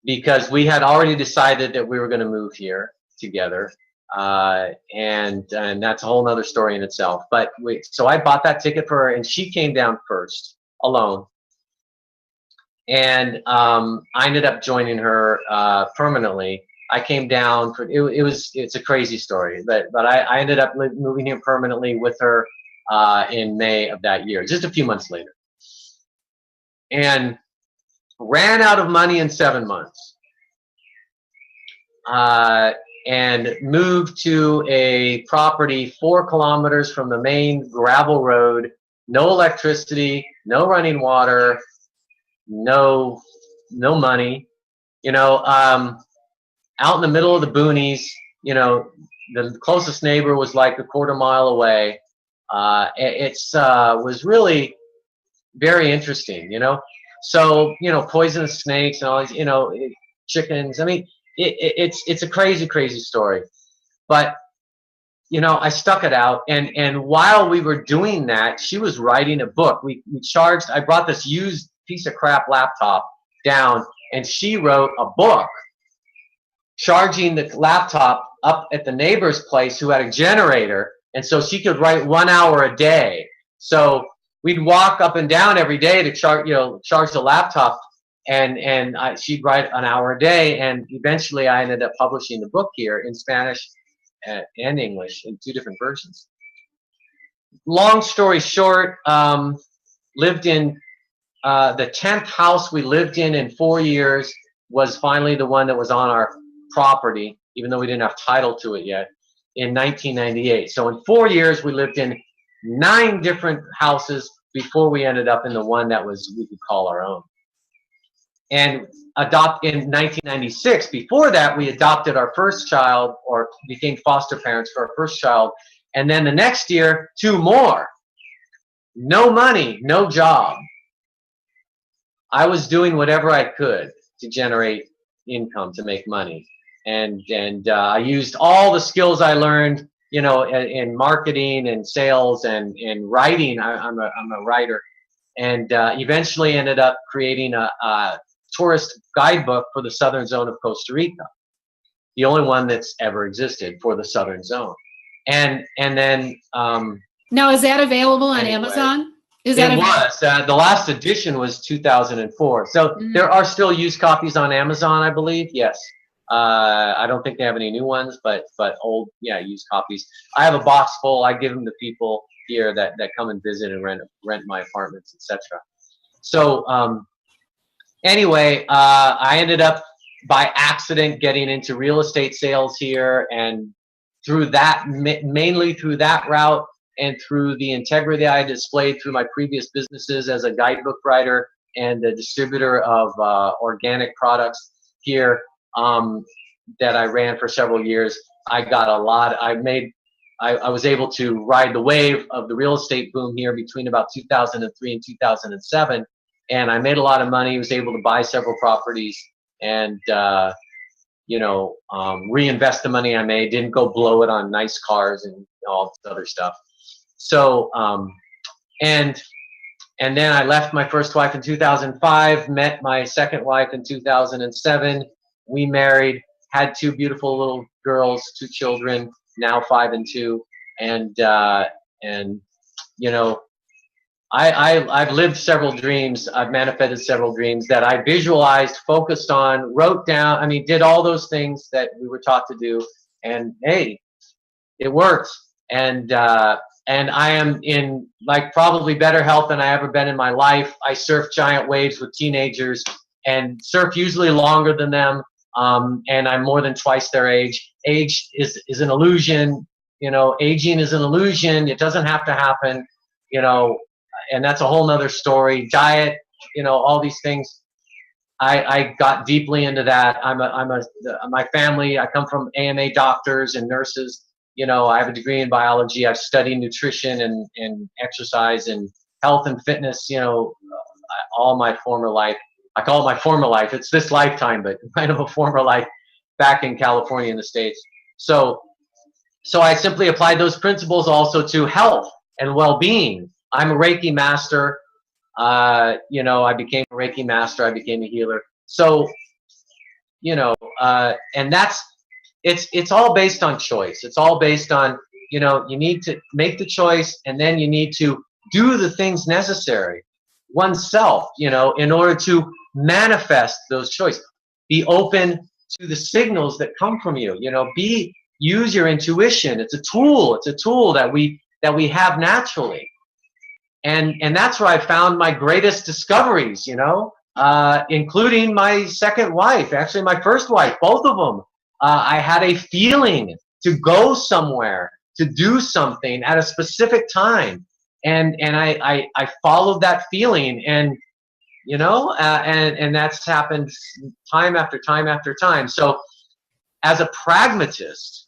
because we had already decided that we were going to move here together, and that's a whole other story in itself. But so I bought that ticket for her, and she came down first alone. And I ended up joining her permanently. I came down for it's a crazy story, but I ended up moving here permanently with her in May of that year, just a few months later, and ran out of money in 7 months, and moved to a property 4 kilometers from the main gravel road, no electricity, no running water, no money, out in the middle of the boonies. The closest neighbor was like a quarter mile away. It was really very interesting, so poisonous snakes and all these, chickens. I mean, it's a crazy story, but I stuck it out, and while we were doing that, she was writing a book. I brought this used piece of crap laptop down, and she wrote a book charging the laptop up at the neighbor's place who had a generator, and so she could write 1 hour a day. So we'd walk up and down every day to charge the laptop, and she'd write an hour a day, and eventually I ended up publishing the book here in Spanish and English in 2 different versions. Long story short, lived in the 10th house we lived in 4 years was finally the one that was on our property, even though we didn't have title to it yet, in 1998. So in 4 years, we lived in 9 different houses before we ended up in the one that we could call our own. And in 1996, before that, we adopted our first child, or became foster parents for our first child. And then the next year, 2 more. No money, no job. I was doing whatever I could to generate income, to make money. And I used all the skills I learned, in marketing and sales and writing. I'm a writer, and eventually ended up creating a tourist guidebook for the southern zone of Costa Rica, the only one that's ever existed for the southern zone. And then now, is that available on Amazon? It was. The last edition was 2004. So there are still used copies on Amazon, I believe. Yes. I don't think they have any new ones, but old, used copies. I have a box full. I give them to people here that come and visit and rent my apartments, etc. So anyway, I ended up by accident getting into real estate sales here, and through that, mainly through that route, and through the integrity I displayed through my previous businesses as a guidebook writer and a distributor of organic products here, that I ran for several years, I got a lot. I was able to ride the wave of the real estate boom here between about 2003 and 2007, and I made a lot of money. Was able to buy several properties and reinvest the money I made. Didn't go blow it on nice cars and all this other stuff. So and then I left my first wife in 2005, met my second wife in 2007. We married, had 2 beautiful little girls, 2 children, now 5 and 2. And I've lived several dreams. I've manifested several dreams that I visualized, focused on, wrote down. I mean, did all those things that we were taught to do. And hey, it worked. And I am in probably better health than I ever been in my life. I surf giant waves with teenagers and surf usually longer than them. And I'm more than twice their age. Age is an illusion. Aging is an illusion. It doesn't have to happen, and that's a whole nother story. Diet, all these things. I got deeply into that. My family, I come from AMA doctors and nurses. I have a degree in biology. I've studied nutrition and exercise and health and fitness, all my former life. I call it my former life. It's this lifetime, but kind of a former life back in California in the States. So I simply applied those principles also to health and well-being. I'm a Reiki master. I became a Reiki master. I became a healer. So, and it's all based on choice. It's all based on, you need to make the choice, and then you need to do the things necessary oneself, in order to manifest those choices. Be open to the signals that come from you, use your intuition. It's a tool. It's a tool that we have naturally. And that's where I found my greatest discoveries, including my second wife, actually my first wife, both of them. I had a feeling to go somewhere, to do something at a specific time. And I followed that feeling, and, and that's happened time after time after time. So as a pragmatist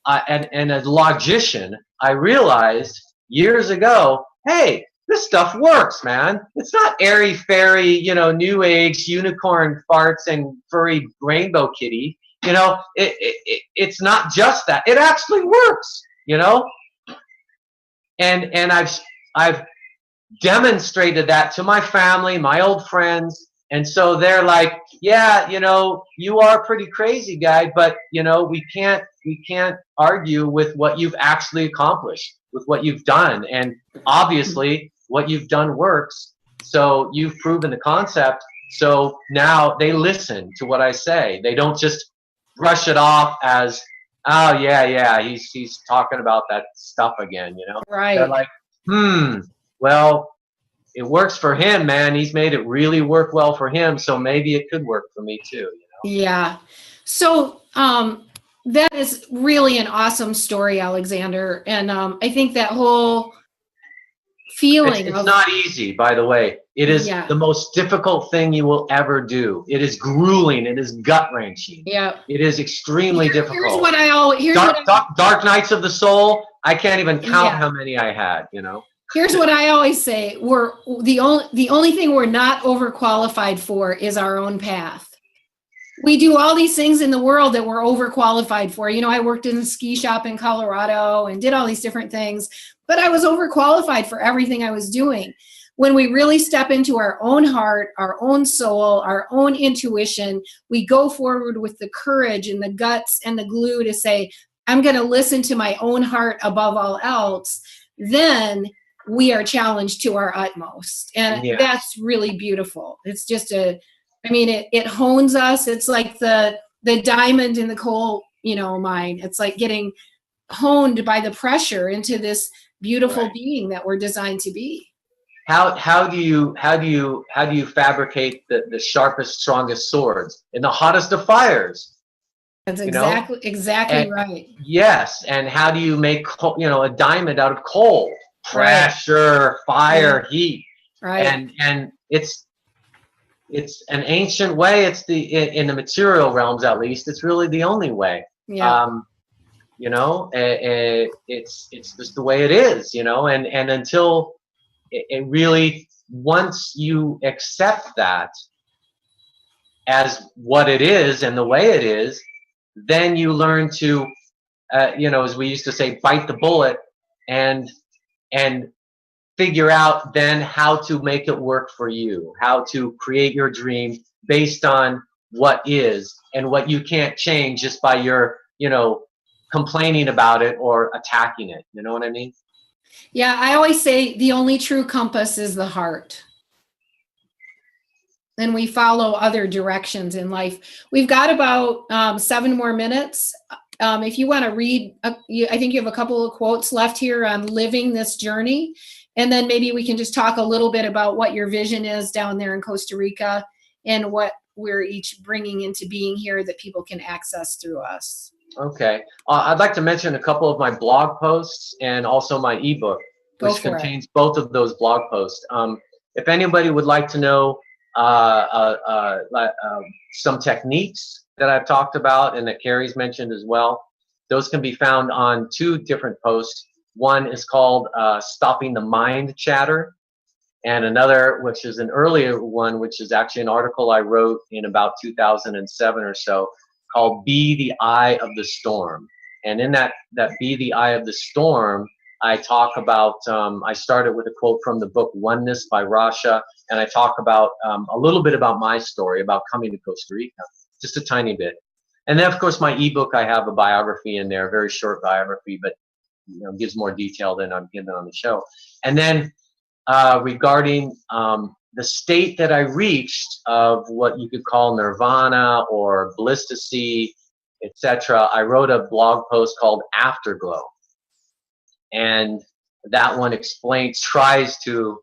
and a logician, I realized years ago, hey, this stuff works, man. It's not airy-fairy, new age unicorn farts and furry rainbow kitty. It's not just that. It actually works, and I've demonstrated that to my family, my old friends, and so they're like, yeah, you are a pretty crazy guy, but we can't argue with what you've actually accomplished, with what you've done, and obviously what you've done works. So you've proven the concept. So now they listen to what I say. They don't just brush it off as, oh yeah, he's talking about that stuff again, Right. They're like, well, it works for him, man. He's made it really work well for him, so maybe it could work for me too, Yeah. So that is really an awesome story, Alexander. And I think that whole feeling it's not easy, by the way. It is the most difficult thing you will ever do. It is grueling. It is gut-wrenching. Yeah. It is extremely difficult. Here's what I always Dark nights of the soul. I can't even count how many I had, Here's what I always say: we're the only thing we're not overqualified for is our own path. We do all these things in the world that we're overqualified for. I worked in a ski shop in Colorado and did all these different things, but I was overqualified for everything I was doing. When we really step into our own heart, our own soul, our own intuition, we go forward with the courage and the guts and the glue to say, I'm going to listen to my own heart above all else. Then we are challenged to our utmost. And that's really beautiful. It's just it hones us. It's like the diamond in the coal, mine. It's like getting honed by the pressure into this beautiful being that we're designed to be. How do you fabricate the sharpest, strongest swords in the hottest of fires? That's exactly right. Yes, and how do you make a diamond out of coal? Pressure, fire, heat. Right. And it's an ancient way. It's in the material realms, at least. It's really the only way. Yeah. It's just the way it is. And until it really, once you accept that as what it is and the way it is, then you learn to, as we used to say, bite the bullet and figure out then how to make it work for you, how to create your dream based on what is and what you can't change just by your, complaining about it or attacking it. You know what I mean? Yeah, I always say the only true compass is the heart. And we follow other directions in life. We've got about 7 more minutes. If you want to read, I think you have a couple of quotes left here on living this journey. And then maybe we can just talk a little bit about what your vision is down there in Costa Rica and what we're each bringing into being here that people can access through us. Okay. I'd like to mention a couple of my blog posts and also my ebook, which contains both of those blog posts. If anybody would like to know some techniques that I've talked about and that Cary's mentioned as well, Those can be found on 2 different posts. One is called Stopping the Mind Chatter, and another, which is an earlier one, which is actually an article I wrote in about 2007 or so, called Be the Eye of the Storm. And in that Be the Eye of the Storm, I talk about, I started with a quote from the book Oneness by Rasha, and I talk about a little bit about my story about coming to Costa Rica, just a tiny bit. And then, of course, my ebook, I have a biography in there, a very short biography, but gives more detail than I'm giving on the show. And then regarding the state that I reached of what you could call nirvana or blisstasy, etc., I wrote a blog post called Afterglow. And that one tries to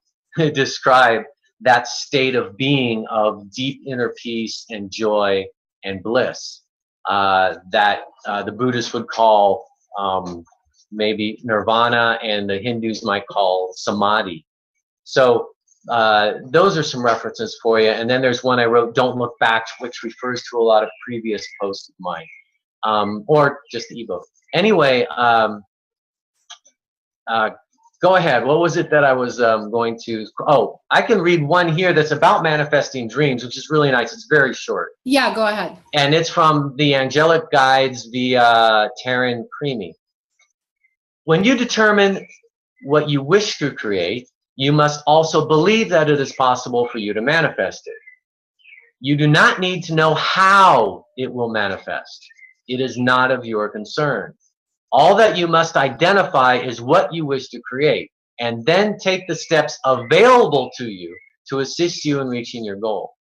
describe that state of being of deep inner peace and joy and bliss that the Buddhists would call maybe nirvana, and the Hindus might call samadhi. So those are some references for you. And then there's one I wrote, Don't Look Back, which refers to a lot of previous posts of mine, or just the ebook. Anyway, go ahead. What was it that I was going to? Oh, I can read one here that's about manifesting dreams, which is really nice. It's very short. Yeah, go ahead. And it's from the Angelic Guides via Taryn Creamy. When you determine what you wish to create, you must also believe that it is possible for you to manifest it. You do not need to know how it will manifest. It is not of your concern. All that you must identify is what you wish to create, and then take the steps available to you to assist you in reaching your goal.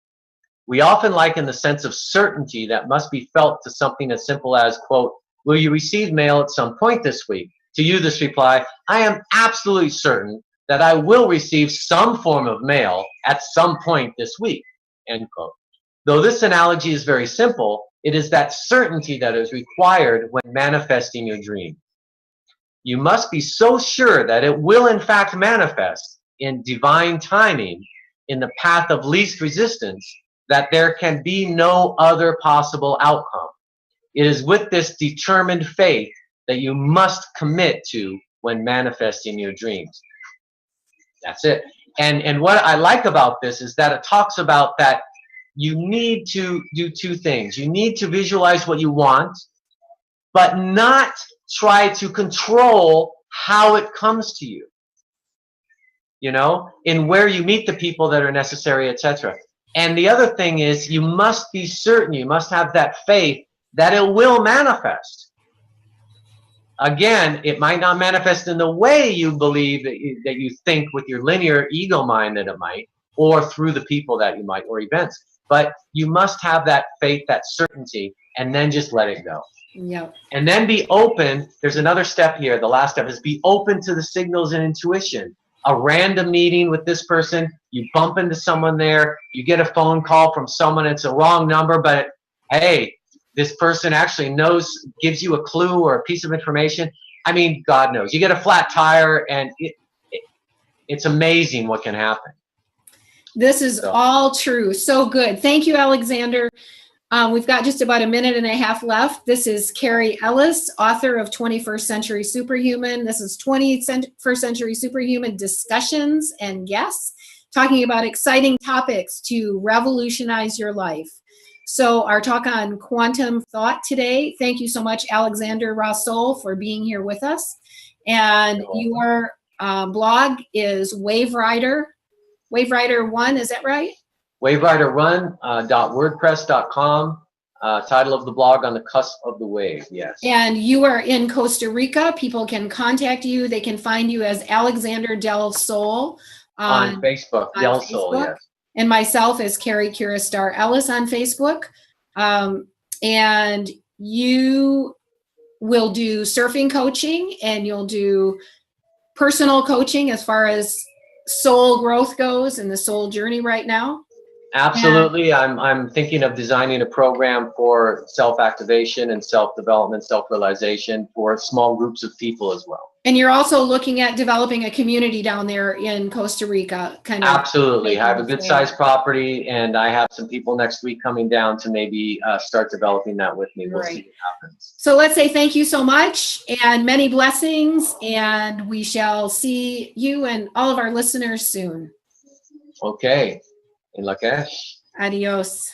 We often liken the sense of certainty that must be felt to something as simple as, quote, will you receive mail at some point this week? To you, this reply, I am absolutely certain that I will receive some form of mail at some point this week, end quote. Though this analogy is very simple, it is that certainty that is required when manifesting your dream. You must be so sure that it will in fact manifest in divine timing in the path of least resistance that there can be no other possible outcome. It is with this determined faith that you must commit to when manifesting your dreams. That's it. And what I like about this is that it talks about that you need to do 2 things. You need to visualize what you want, but not try to control how it comes to you. You know, in where you meet the people that are necessary, etc. And the other thing is you must be certain, you must have that faith that it will manifest. Again, it might not manifest in the way you believe that you think with your linear ego mind that it might, or through the people that you might, or events. But you must have that faith, that certainty, and then just let it go. Yep. And then be open. There's another step here. The last step is be open to the signals and intuition. A random meeting with this person, you bump into someone there, you get a phone call from someone, it's a wrong number, but hey, this person actually knows, gives you a clue or a piece of information. I mean, God knows. You get a flat tire, and it's amazing what can happen. This is all true. So good. Thank you, Alexander. We've got just about a minute and a half left. This is Cary Ellis, author of 21st Century Superhuman. This is 21st Century Superhuman discussions and guests talking about exciting topics to revolutionize your life. So our talk on quantum thought today. Thank you so much, Alexander Rasoul, for being here with us. And your blog is WaveRider 1, is that right? WaveRiderRun.wordpress.com. Title of the blog, On the Cusp of the Wave, yes. And you are in Costa Rica. People can contact you. They can find you as Alexander Del Sol. On Facebook, Del Sol, yes. And myself as Cary Star Ellis on Facebook. And you will do surfing coaching, and you'll do personal coaching as far as soul growth goes and the soul journey right now. Absolutely. I'm thinking of designing a program for self-activation and self-development, self-realization for small groups of people as well. And you're also looking at developing a community down there in Costa Rica, kind of. Absolutely. I have a good sized property, and I have some people next week coming down to maybe start developing that with me. We'll see what happens. So let's say thank you so much and many blessings, and we shall see you and all of our listeners soon. Okay. In Lakesh. Adios.